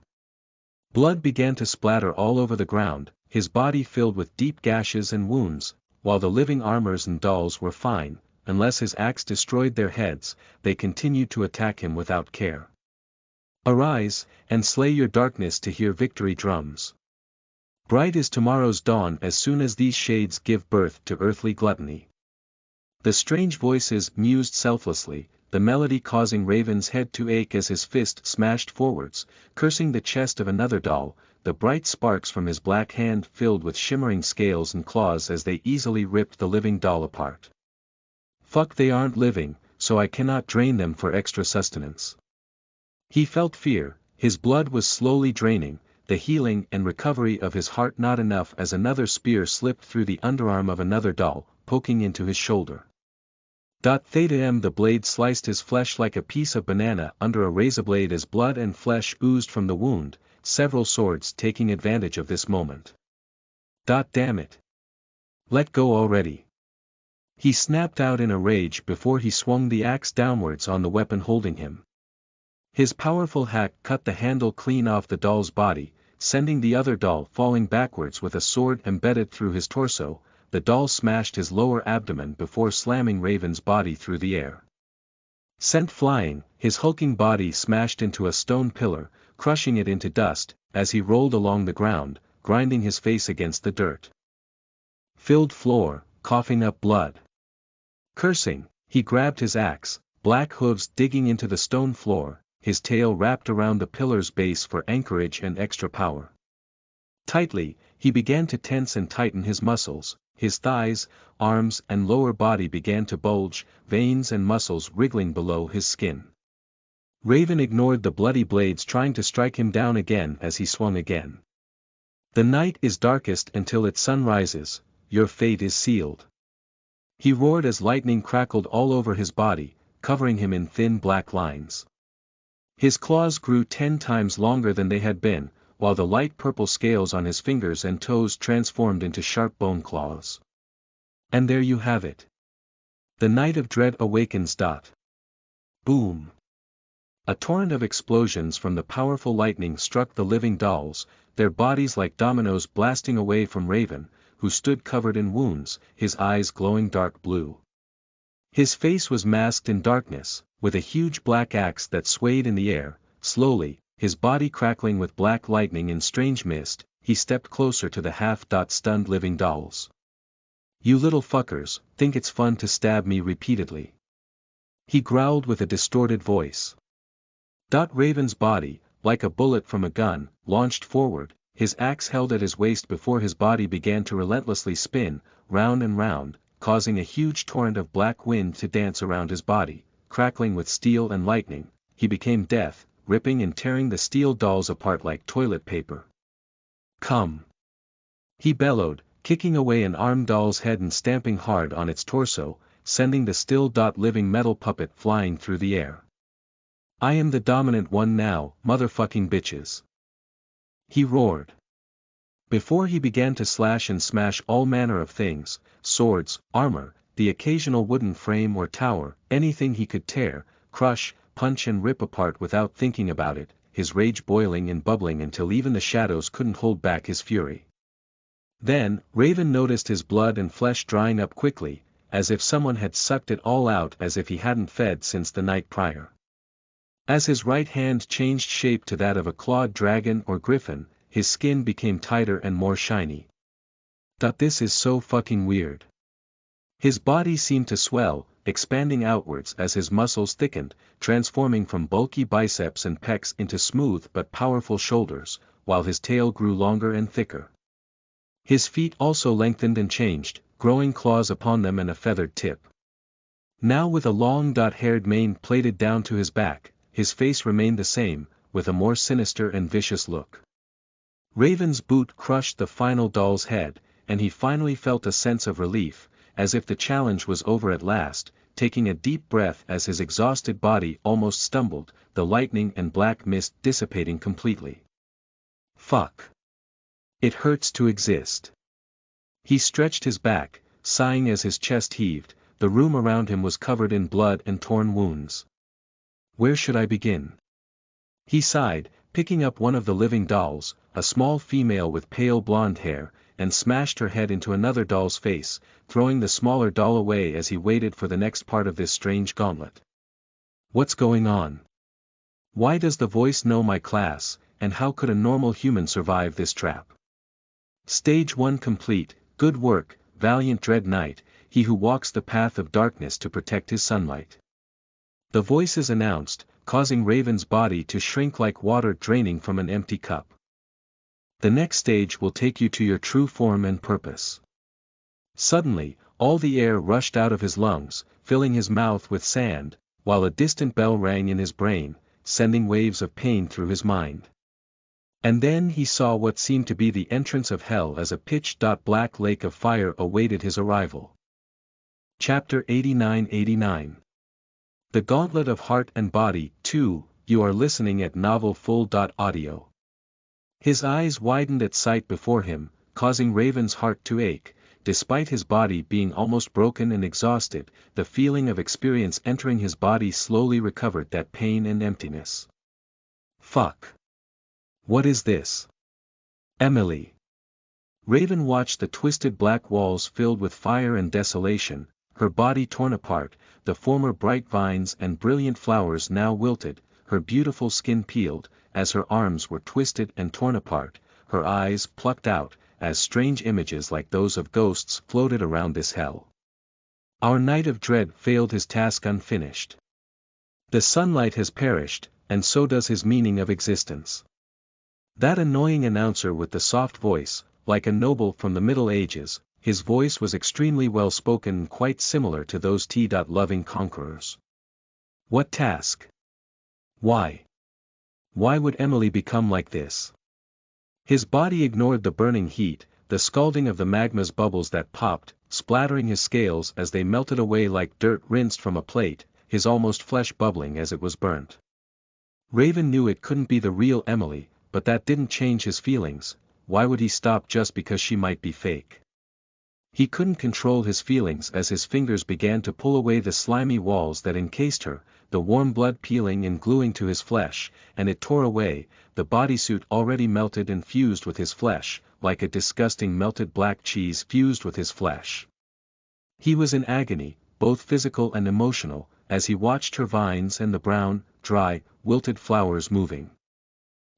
Blood began to splatter all over the ground, his body filled with deep gashes and wounds, while the living armors and dolls were fine, unless his axe destroyed their heads, they continued to attack him without care. Arise, and slay your darkness to hear victory drums. Bright is tomorrow's dawn as soon as these shades give birth to earthly gluttony. The strange voices mused selflessly, the melody causing Raven's head to ache as his fist smashed forwards, cursing the chest of another doll, the bright sparks from his black hand filled with shimmering scales and claws as they easily ripped the living doll apart. Fuck, they aren't living, so I cannot drain them for extra sustenance. He felt fear, his blood was slowly draining, the healing and recovery of his heart not enough as another spear slipped through the underarm of another doll, poking into his shoulder. The blade sliced his flesh like a piece of banana under a razor blade as blood and flesh oozed from the wound, several swords taking advantage of this moment. Damn it. Let go already. He snapped out in a rage before he swung the axe downwards on the weapon holding him. His powerful hack cut the handle clean off the doll's body, sending the other doll falling backwards with a sword embedded through his torso. The doll smashed his lower abdomen before slamming Raven's body through the air. Sent flying, his hulking body smashed into a stone pillar, crushing it into dust, as he rolled along the ground, grinding his face against the dirt filled floor, coughing up blood. Cursing, he grabbed his axe, black hooves digging into the stone floor, his tail wrapped around the pillar's base for anchorage and extra power. Tightly, he began to tense and tighten his muscles, his thighs, arms and lower body began to bulge, veins and muscles wriggling below his skin. Raven ignored the bloody blades trying to strike him down again as he swung again. The night is darkest until its sun rises, your fate is sealed. He roared as lightning crackled all over his body, covering him in thin black lines. His claws grew 10 times longer than they had been, while the light purple scales on his fingers and toes transformed into sharp bone claws. And there you have it. The night of dread awakens. Boom. A torrent of explosions from the powerful lightning struck the living dolls, their bodies like dominoes blasting away from Raven, who stood covered in wounds, his eyes glowing dark blue. His face was masked in darkness, with a huge black axe that swayed in the air. Slowly, his body crackling with black lightning in strange mist, he stepped closer to the half-stunned living dolls. You little fuckers, think it's fun to stab me repeatedly? He growled with a distorted voice. Raven's body, like a bullet from a gun, launched forward, his axe held at his waist before his body began to relentlessly spin, round and round, causing a huge torrent of black wind to dance around his body, crackling with steel and lightning. He became death, ripping and tearing the steel dolls apart like toilet paper. Come! He bellowed, kicking away an armed doll's head and stamping hard on its torso, sending the still living metal puppet flying through the air. I am the dominant one now, motherfucking bitches. He roared. Before he began to slash and smash all manner of things, swords, armor, the occasional wooden frame or tower, anything he could tear, crush, punch and rip apart without thinking about it, his rage boiling and bubbling until even the shadows couldn't hold back his fury. Then, Raven noticed his blood and flesh drying up quickly, as if someone had sucked it all out, as if he hadn't fed since the night prior. As his right hand changed shape to that of a clawed dragon or griffin, his skin became tighter and more shiny. This is so fucking weird. His body seemed to swell, expanding outwards as his muscles thickened, transforming from bulky biceps and pecs into smooth but powerful shoulders, while his tail grew longer and thicker. His feet also lengthened and changed, growing claws upon them and a feathered tip. Now with a long-haired mane plaited down to his back, his face remained the same, with a more sinister and vicious look. Raven's boot crushed the final doll's head, and he finally felt a sense of relief, as if the challenge was over at last, taking a deep breath as his exhausted body almost stumbled, the lightning and black mist dissipating completely. Fuck. It hurts to exist. He stretched his back, sighing as his chest heaved. The room around him was covered in blood and torn wounds. Where should I begin? He sighed, picking up one of the living dolls, a small female with pale blonde hair, and smashed her head into another doll's face, throwing the smaller doll away as he waited for the next part of this strange gauntlet. What's going on? Why does the voice know my class, and how could a normal human survive this trap? Stage 1 complete. Good work, valiant Dread Knight, he who walks the path of darkness to protect his sunlight. The voices announced, causing Raven's body to shrink like water draining from an empty cup. The next stage will take you to your true form and purpose. Suddenly, all the air rushed out of his lungs, filling his mouth with sand, while a distant bell rang in his brain, sending waves of pain through his mind. And then he saw what seemed to be the entrance of hell as a pitch-black lake of fire awaited his arrival. Chapter 89-89. The Gauntlet of Heart and Body, 2, you are listening at novelfull.audio. His eyes widened at sight before him, causing Raven's heart to ache. Despite his body being almost broken and exhausted, the feeling of experience entering his body slowly recovered that pain and emptiness. Fuck. What is this? Emily. Raven watched the twisted black walls filled with fire and desolation, her body torn apart, the former bright vines and brilliant flowers now wilted, her beautiful skin peeled, as her arms were twisted and torn apart, her eyes plucked out, as strange images like those of ghosts floated around this hell. Our night of dread failed his task unfinished. The sunlight has perished, and so does his meaning of existence. That annoying announcer with the soft voice, like a noble from the Middle Ages, his voice was extremely well spoken and quite similar to those tea-loving conquerors. What task? Why? Why would Emily become like this? His body ignored the burning heat, the scalding of the magma's bubbles that popped, splattering his scales as they melted away like dirt rinsed from a plate, his almost flesh bubbling as it was burnt. Raven knew it couldn't be the real Emily, but that didn't change his feelings. Why would he stop just because she might be fake? He couldn't control his feelings as his fingers began to pull away the slimy walls that encased her, the warm blood peeling and gluing to his flesh, and it tore away, the bodysuit already melted and fused with his flesh, like a disgusting melted black cheese fused with his flesh. He was in agony, both physical and emotional, as he watched her vines and the brown, dry, wilted flowers moving.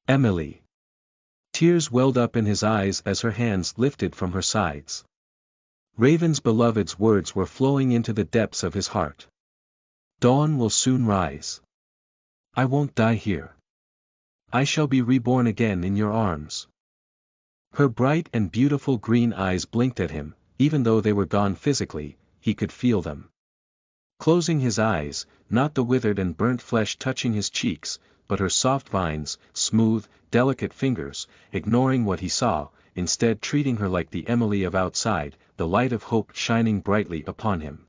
Emily. Tears welled up in his eyes as her hands lifted from her sides. Raven's beloved's words were flowing into the depths of his heart. Dawn will soon rise. I won't die here. I shall be reborn again in your arms. Her bright and beautiful green eyes blinked at him, even though they were gone physically, he could feel them. Closing his eyes, not the withered and burnt flesh touching his cheeks, but her soft vines, smooth, delicate fingers, ignoring what he saw, instead treating her like the Emily of outside, the light of hope shining brightly upon him.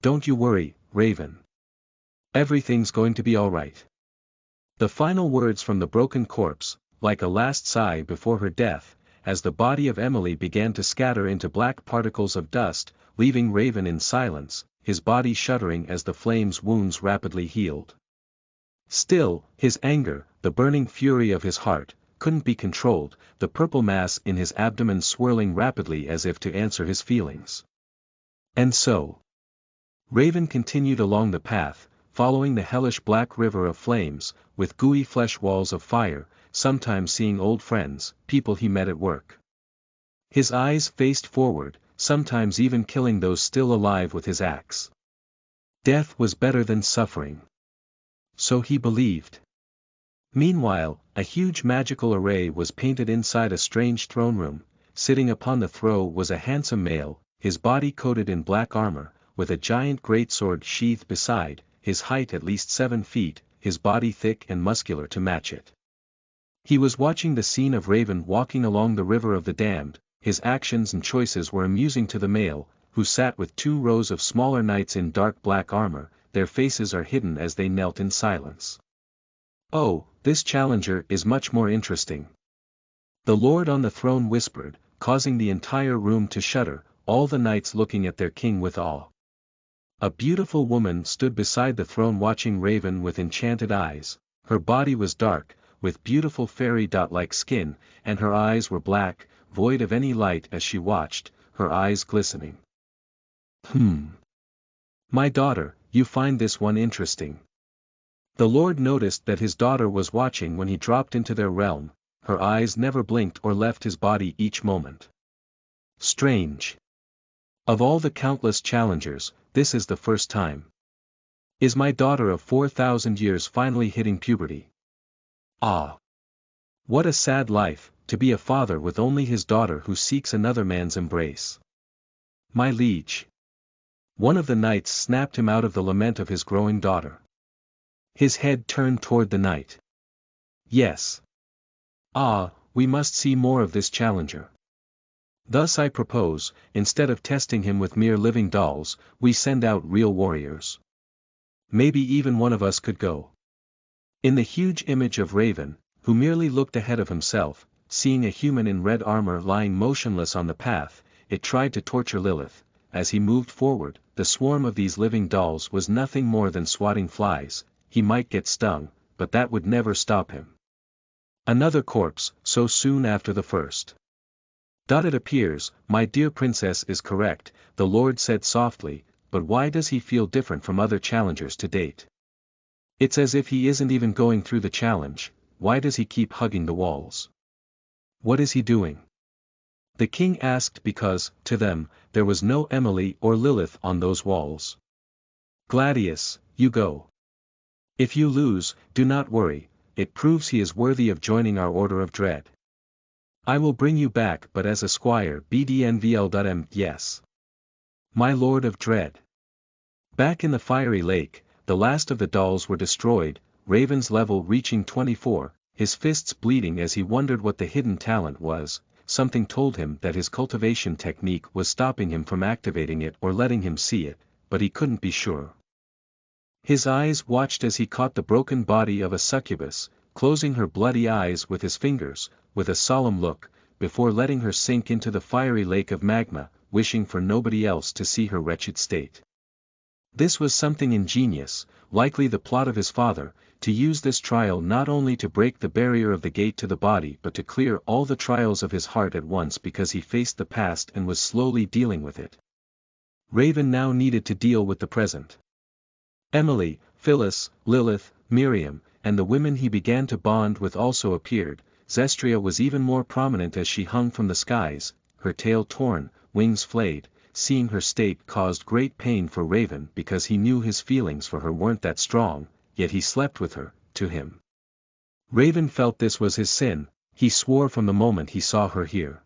Don't you worry, Raven. Everything's going to be all right. The final words from the broken corpse, like a last sigh before her death, as the body of Emily began to scatter into black particles of dust, leaving Raven in silence, his body shuddering as the flame's wounds rapidly healed. Still, his anger, the burning fury of his heart, couldn't be controlled, the purple mass in his abdomen swirling rapidly as if to answer his feelings. And so, Raven continued along the path, following the hellish black river of flames, with gooey flesh walls of fire, sometimes seeing old friends, people he met at work. His eyes faced forward, sometimes even killing those still alive with his axe. Death was better than suffering. So he believed. Meanwhile, a huge magical array was painted inside a strange throne room. Sitting upon the throne was a handsome male, his body coated in black armor, with a giant greatsword sheathed beside, his height at least 7 feet, his body thick and muscular to match it. He was watching the scene of Raven walking along the river of the damned. His actions and choices were amusing to the male, who sat with 2 rows of smaller knights in dark black armor, their faces are hidden as they knelt in silence. Oh, this challenger is much more interesting. The lord on the throne whispered, causing the entire room to shudder, all the knights looking at their king with awe. A beautiful woman stood beside the throne watching Raven with enchanted eyes. Her body was dark, with beautiful fairy-like skin, and her eyes were black, void of any light as she watched, her eyes glistening. My daughter, you find this one interesting. The Lord noticed that his daughter was watching when he dropped into their realm, her eyes never blinked or left his body each moment. Strange. Of all the countless challengers, this is the first time. Is my daughter of 4,000 years finally hitting puberty? Ah! What a sad life, to be a father with only his daughter who seeks another man's embrace. My liege. One of the knights snapped him out of the lament of his growing daughter. His head turned toward the knight. Yes. Ah, we must see more of this challenger. Thus I propose, instead of testing him with mere living dolls, we send out real warriors. Maybe even one of us could go. In the huge image of Raven, who merely looked ahead of himself, seeing a human in red armor lying motionless on the path, it tried to torture Lilith. As he moved forward, the swarm of these living dolls was nothing more than swatting flies. He might get stung, but that would never stop him. Another corpse, so soon after the first. It appears, my dear princess is correct, the Lord said softly, but why does he feel different from other challengers to date? It's as if he isn't even going through the challenge. Why does he keep hugging the walls? What is he doing? The king asked because, to them, there was no Emily or Lilith on those walls. Gladius, you go. If you lose, do not worry, it proves he is worthy of joining our order of dread. I will bring you back but as a squire bdnvl.m. Yes. My lord of dread. Back in the fiery lake, the last of the dolls were destroyed, Raven's level reaching 24, his fists bleeding as he wondered what the hidden talent was. Something told him that his cultivation technique was stopping him from activating it or letting him see it, but he couldn't be sure. His eyes watched as he caught the broken body of a succubus, closing her bloody eyes with his fingers, with a solemn look, before letting her sink into the fiery lake of magma, wishing for nobody else to see her wretched state. This was something ingenious, likely the plot of his father, to use this trial not only to break the barrier of the gate to the body but to clear all the trials of his heart at once because he faced the past and was slowly dealing with it. Raven now needed to deal with the present. Emily, Phyllis, Lilith, Miriam, and the women he began to bond with also appeared. Zestria was even more prominent as she hung from the skies, her tail torn, wings flayed. Seeing her state caused great pain for Raven because he knew his feelings for her weren't that strong, yet he slept with her, to him. Raven felt this was his sin, he swore from the moment he saw her here.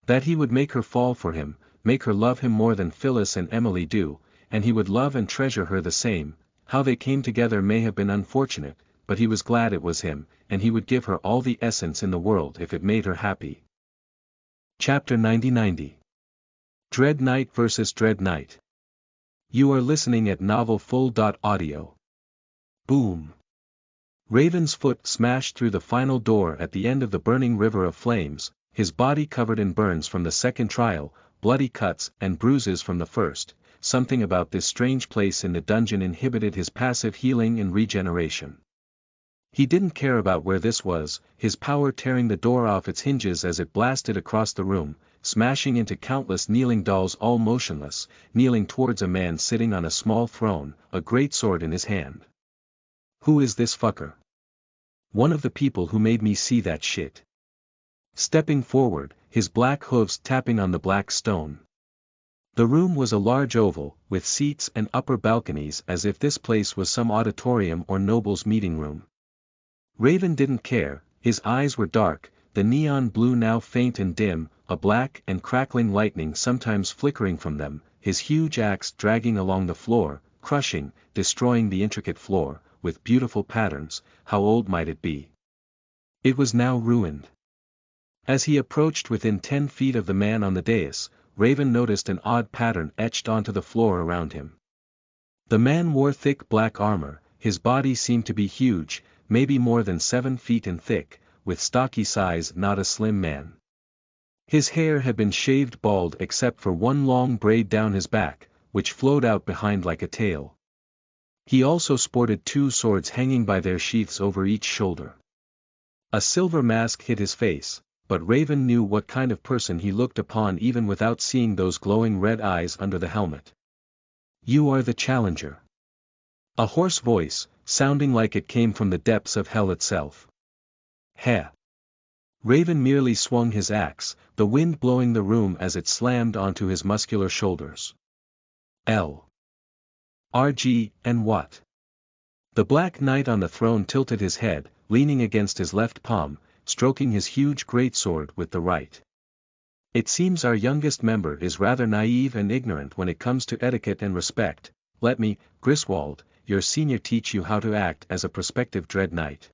That he would make her fall for him, make her love him more than Phyllis and Emily do, and he would love and treasure her the same. How they came together may have been unfortunate, but he was glad it was him, and he would give her all the essence in the world if it made her happy. Chapter 90. Dread Knight vs. Dread Knight. You are listening at novelfull.audio. Boom. Raven's foot smashed through the final door at the end of the burning river of flames, his body covered in burns from the second trial, bloody cuts and bruises from the first. Something about this strange place in the dungeon inhibited his passive healing and regeneration. He didn't care about where this was, his power tearing the door off its hinges as it blasted across the room, smashing into countless kneeling dolls all motionless, kneeling towards a man sitting on a small throne, a great sword in his hand. Who is this fucker? One of the people who made me see that shit. Stepping forward, his black hooves tapping on the black stone. The room was a large oval, with seats and upper balconies as if this place was some auditorium or noble's meeting room. Raven didn't care, his eyes were dark, the neon blue now faint and dim, a black and crackling lightning sometimes flickering from them, his huge axe dragging along the floor, crushing, destroying the intricate floor, with beautiful patterns. How old might it be? It was now ruined. As he approached within 10 feet of the man on the dais, Raven noticed an odd pattern etched onto the floor around him. The man wore thick black armor, his body seemed to be huge, maybe more than 7 feet in thick, with stocky size, not a slim man. His hair had been shaved bald except for one long braid down his back, which flowed out behind like a tail. He also sported 2 swords hanging by their sheaths over each shoulder. A silver mask hid his face, but Raven knew what kind of person he looked upon even without seeing those glowing red eyes under the helmet. You are the challenger. A hoarse voice, sounding like it came from the depths of hell itself. Heh. Raven merely swung his axe, the wind blowing the room as it slammed onto his muscular shoulders. RG, and what? The Black Knight on the throne tilted his head, leaning against his left palm, stroking his huge greatsword with the right. It seems our youngest member is rather naive and ignorant when it comes to etiquette and respect. Let me, Griswold, your senior, teach you how to act as a prospective Dread Knight.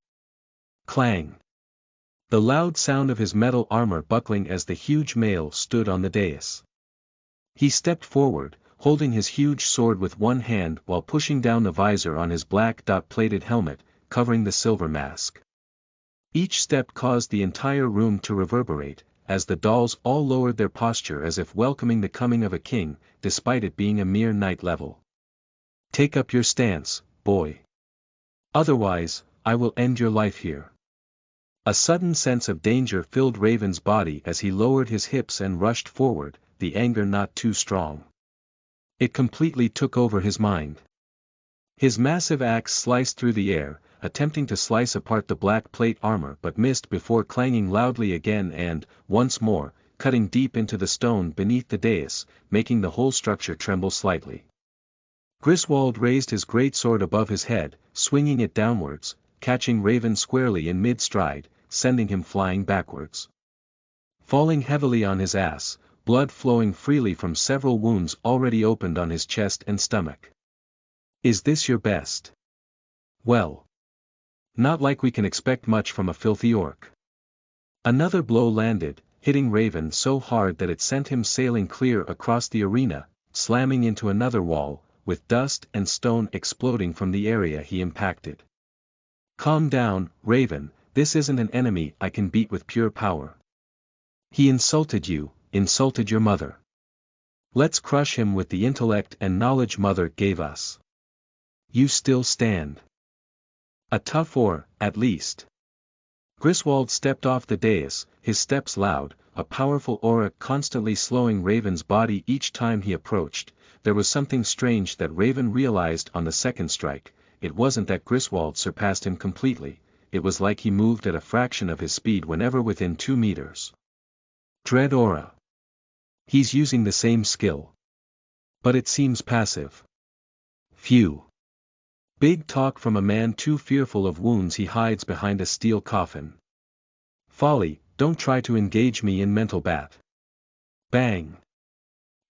Clang. The loud sound of his metal armor buckling as the huge male stood on the dais. He stepped forward, holding his huge sword with one hand while pushing down the visor on his black dot-plated helmet, covering the silver mask. Each step caused the entire room to reverberate, as the dolls all lowered their posture as if welcoming the coming of a king, despite it being a mere night level. Take up your stance, boy. Otherwise, I will end your life here. A sudden sense of danger filled Raven's body as he lowered his hips and rushed forward, the anger not too strong. It completely took over his mind. His massive axe sliced through the air, attempting to slice apart the black plate armor but missed before clanging loudly again and, once more, cutting deep into the stone beneath the dais, making the whole structure tremble slightly. Griswold raised his great sword above his head, swinging it downwards, catching Raven squarely in mid-stride, sending him flying backwards. Falling heavily on his ass, blood flowing freely from several wounds already opened on his chest and stomach. Is this your best? Well. Not like we can expect much from a filthy orc. Another blow landed, hitting Raven so hard that it sent him sailing clear across the arena, slamming into another wall, with dust and stone exploding from the area he impacted. Calm down, Raven, this isn't an enemy I can beat with pure power. He insulted you, insulted your mother. Let's crush him with the intellect and knowledge mother gave us. You still stand. A tough or, at least. Griswold stepped off the dais, his steps loud, a powerful aura constantly slowing Raven's body each time he approached. There was something strange that Raven realized on the second strike. It wasn't that Griswold surpassed him completely, it was like he moved at a fraction of his speed whenever within 2 meters. Dread aura. He's using the same skill. But it seems passive. Phew. Big talk from a man too fearful of wounds he hides behind a steel coffin. Folly, don't try to engage me in mental bat. Bang.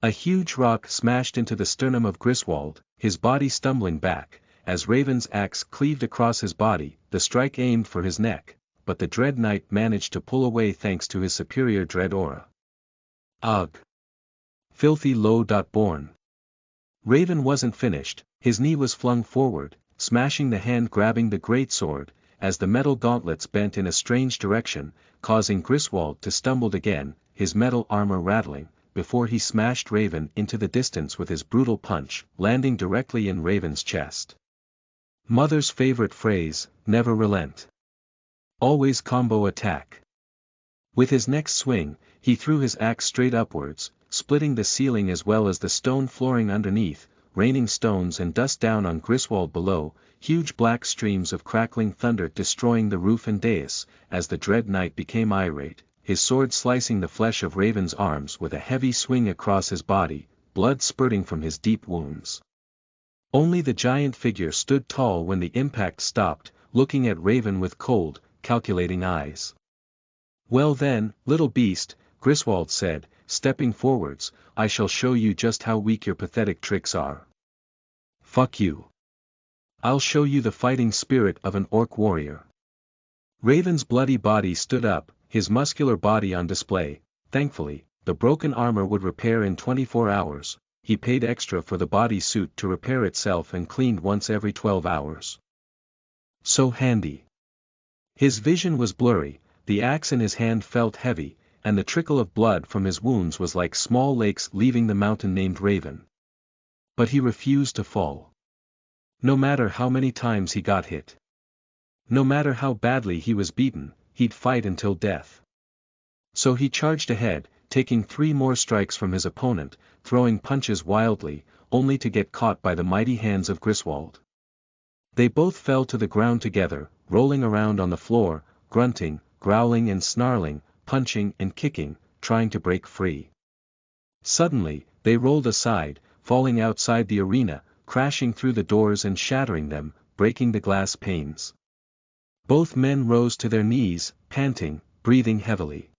A huge rock smashed into the sternum of Griswold, his body stumbling back, as Raven's axe cleaved across his body, the strike aimed for his neck, but the Dread Knight managed to pull away thanks to his superior dread aura. Ugh. Filthy low-born. Raven wasn't finished, his knee was flung forward, smashing the hand grabbing the greatsword, as the metal gauntlets bent in a strange direction, causing Griswold to stumble again, his metal armor rattling, before he smashed Raven into the distance with his brutal punch, landing directly in Raven's chest. Mother's favorite phrase, never relent. Always combo attack. With his next swing, he threw his axe straight upwards, splitting the ceiling as well as the stone flooring underneath, raining stones and dust down on Griswold below, huge black streams of crackling thunder destroying the roof and dais, as the Dread Knight became irate, his sword slicing the flesh of Raven's arms with a heavy swing across his body, blood spurting from his deep wounds. Only the giant figure stood tall when the impact stopped, looking at Raven with cold, calculating eyes. Well then, little beast, Griswold said, stepping forwards, I shall show you just how weak your pathetic tricks are. Fuck you. I'll show you the fighting spirit of an orc warrior. Raven's bloody body stood up, his muscular body on display. Thankfully, the broken armor would repair in 24 hours, he paid extra for the body suit to repair itself and cleaned once every 12 hours. So handy. His vision was blurry, the axe in his hand felt heavy, and the trickle of blood from his wounds was like small lakes leaving the mountain named Raven. But he refused to fall. No matter how many times he got hit. No matter how badly he was beaten, he'd fight until death. So he charged ahead, taking 3 more strikes from his opponent, throwing punches wildly, only to get caught by the mighty hands of Griswold. They both fell to the ground together, rolling around on the floor, grunting, growling and snarling, punching and kicking, trying to break free. Suddenly, they rolled aside, falling outside the arena, crashing through the doors and shattering them, breaking the glass panes. Both men rose to their knees, panting, breathing heavily.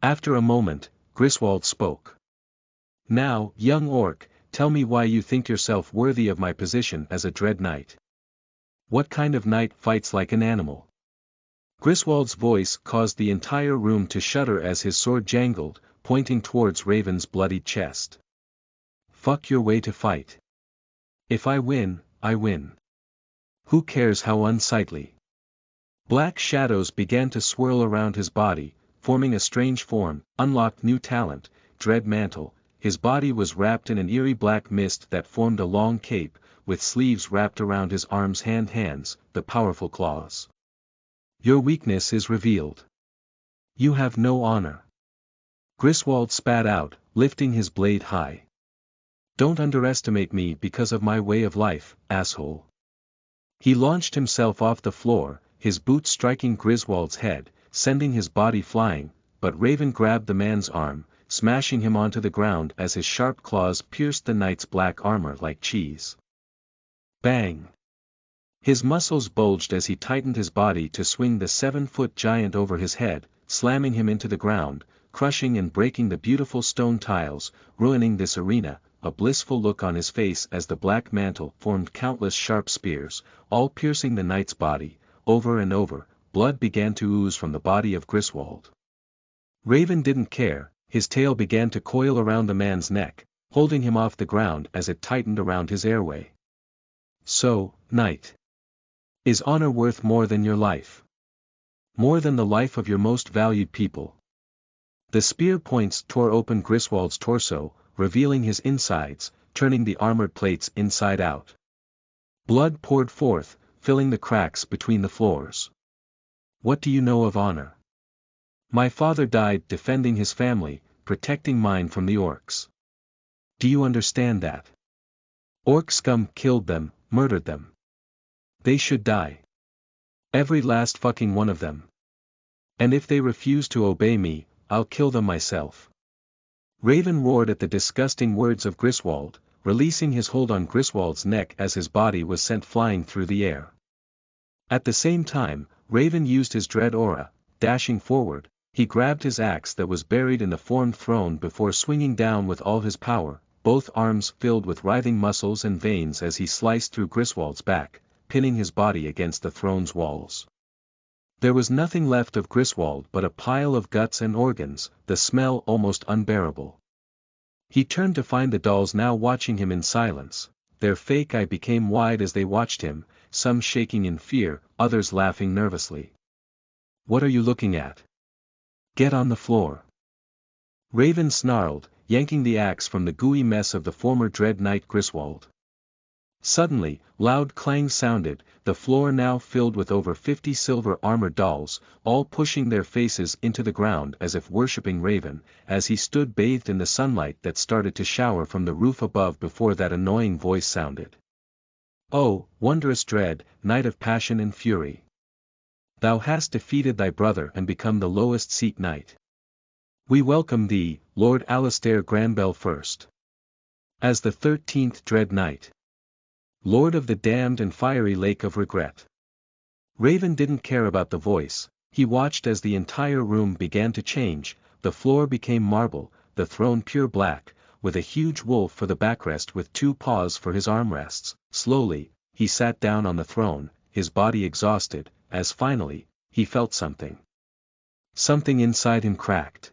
After a moment, Griswold spoke. Now, young orc, tell me why you think yourself worthy of my position as a Dread Knight. What kind of knight fights like an animal? Griswold's voice caused the entire room to shudder as his sword jangled, pointing towards Raven's bloodied chest. Fuck your way to fight. If I win, I win. Who cares how unsightly? Black shadows began to swirl around his body, forming a strange form, unlocked new talent, Dread Mantle. His body was wrapped in an eerie black mist that formed a long cape, with sleeves wrapped around his arms hands, the powerful claws. Your weakness is revealed. You have no honor. Griswold spat out, lifting his blade high. Don't underestimate me because of my way of life, asshole. He launched himself off the floor, his boot striking Griswold's head, sending his body flying, but Raven grabbed the man's arm, smashing him onto the ground as his sharp claws pierced the knight's black armor like cheese. Bang! His muscles bulged as he tightened his body to swing the 7-foot giant over his head, slamming him into the ground, crushing and breaking the beautiful stone tiles, ruining this arena, a blissful look on his face as the black mantle formed countless sharp spears, all piercing the knight's body. Over and over, blood began to ooze from the body of Griswold. Raven didn't care, his tail began to coil around the man's neck, holding him off the ground as it tightened around his airway. So, knight. Is honor worth more than your life? More than the life of your most valued people? The spear points tore open Griswold's torso, revealing his insides, turning the armored plates inside out. Blood poured forth, filling the cracks between the floors. What do you know of honor? My father died defending his family, protecting mine from the orcs. Do you understand that? Orc scum killed them, murdered them. They should die. Every last fucking one of them. And if they refuse to obey me, I'll kill them myself. Raven roared at the disgusting words of Griswold, releasing his hold on Griswold's neck as his body was sent flying through the air. At the same time, Raven used his dread aura, dashing forward, he grabbed his axe that was buried in the formed throne before swinging down with all his power, both arms filled with writhing muscles and veins as he sliced through Griswold's back, pinning his body against the throne's walls. There was nothing left of Griswold but a pile of guts and organs, the smell almost unbearable. He turned to find the dolls now watching him in silence, their fake eye became wide as they watched him, some shaking in fear, others laughing nervously. What are you looking at? Get on the floor. Raven snarled, yanking the axe from the gooey mess of the former dread knight Griswold. Suddenly, loud clangs sounded, the floor now filled with over 50 silver-armored dolls, all pushing their faces into the ground as if worshipping Raven, as he stood bathed in the sunlight that started to shower from the roof above before that annoying voice sounded. Oh, wondrous dread, knight of passion and fury! Thou hast defeated thy brother and become the lowest seat knight. We welcome thee, Lord Alastair Granbell first. As the 13th dread knight. Lord of the damned and fiery lake of regret. Raven didn't care about the voice, he watched as the entire room began to change, the floor became marble, the throne pure black, with a huge wolf for the backrest with 2 paws for his armrests. Slowly, he sat down on the throne, his body exhausted, as finally, he felt something. Something inside him cracked.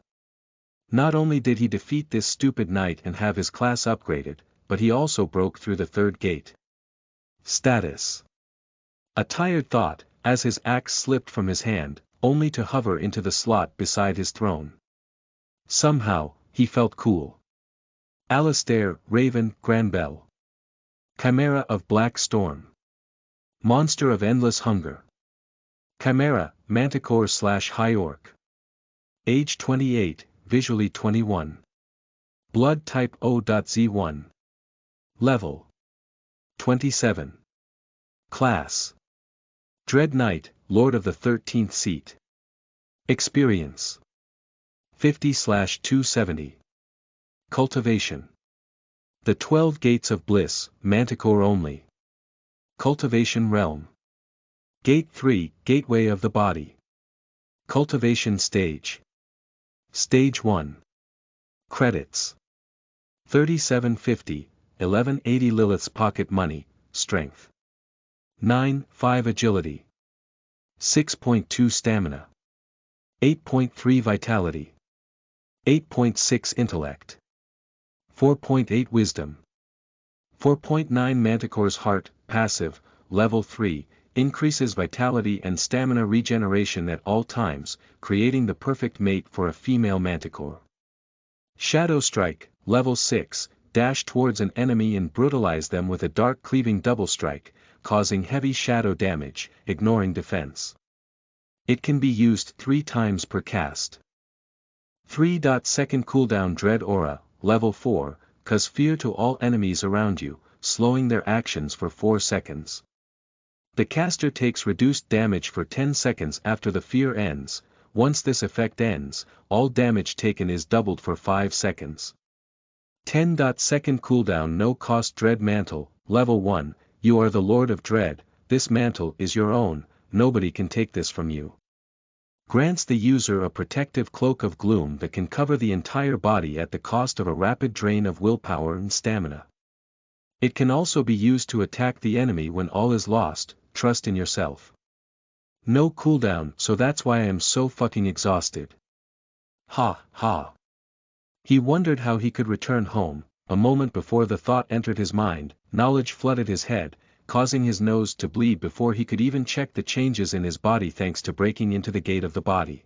Not only did he defeat this stupid knight and have his class upgraded, but he also broke through the 3rd gate. Status. A tired thought, as his axe slipped from his hand, only to hover into the slot beside his throne. Somehow, he felt cool. Alastair, Raven, Granbell. Chimera of Black Storm. Monster of Endless Hunger. Chimera, Manticore/High Orc. Age 28, visually 21. Blood type O.Z1. Level 27. Class. Dread Knight, Lord of the 13th Seat. Experience. 50/270. Cultivation. The 12 Gates of Bliss, Manticore only. Cultivation Realm. Gate 3, Gateway of the Body. Cultivation Stage. Stage 1. Credits. 3750, 1180 Lilith's pocket money, strength. 9.5 agility. 6.2 stamina. 8.3 vitality. 8.6 intellect. 4.8 wisdom. 4.9 Manticore's heart, passive, level 3, increases vitality and stamina regeneration at all times, creating the perfect mate for a female Manticore. Shadow Strike, level 6, dash towards an enemy and brutalize them with a dark cleaving double strike, causing heavy shadow damage, ignoring defense. It can be used 3 times per cast. 3. Second cooldown Dread Aura, level 4, cause fear to all enemies around you, slowing their actions for 4 seconds. The caster takes reduced damage for 10 seconds after the fear ends. Once this effect ends, all damage taken is doubled for 5 seconds. 10-second cooldown. No cost. Dread Mantle, Level 1, you are the Lord of Dread. This mantle is your own, nobody can take this from you. Grants the user a protective cloak of gloom that can cover the entire body at the cost of a rapid drain of willpower and stamina. It can also be used to attack the enemy when all is lost. Trust in yourself. No cooldown, so that's why I am so fucking exhausted. Ha, ha. He wondered how he could return home. A moment before the thought entered his mind, knowledge flooded his head, causing his nose to bleed before he could even check the changes in his body thanks to breaking into the gate of the body.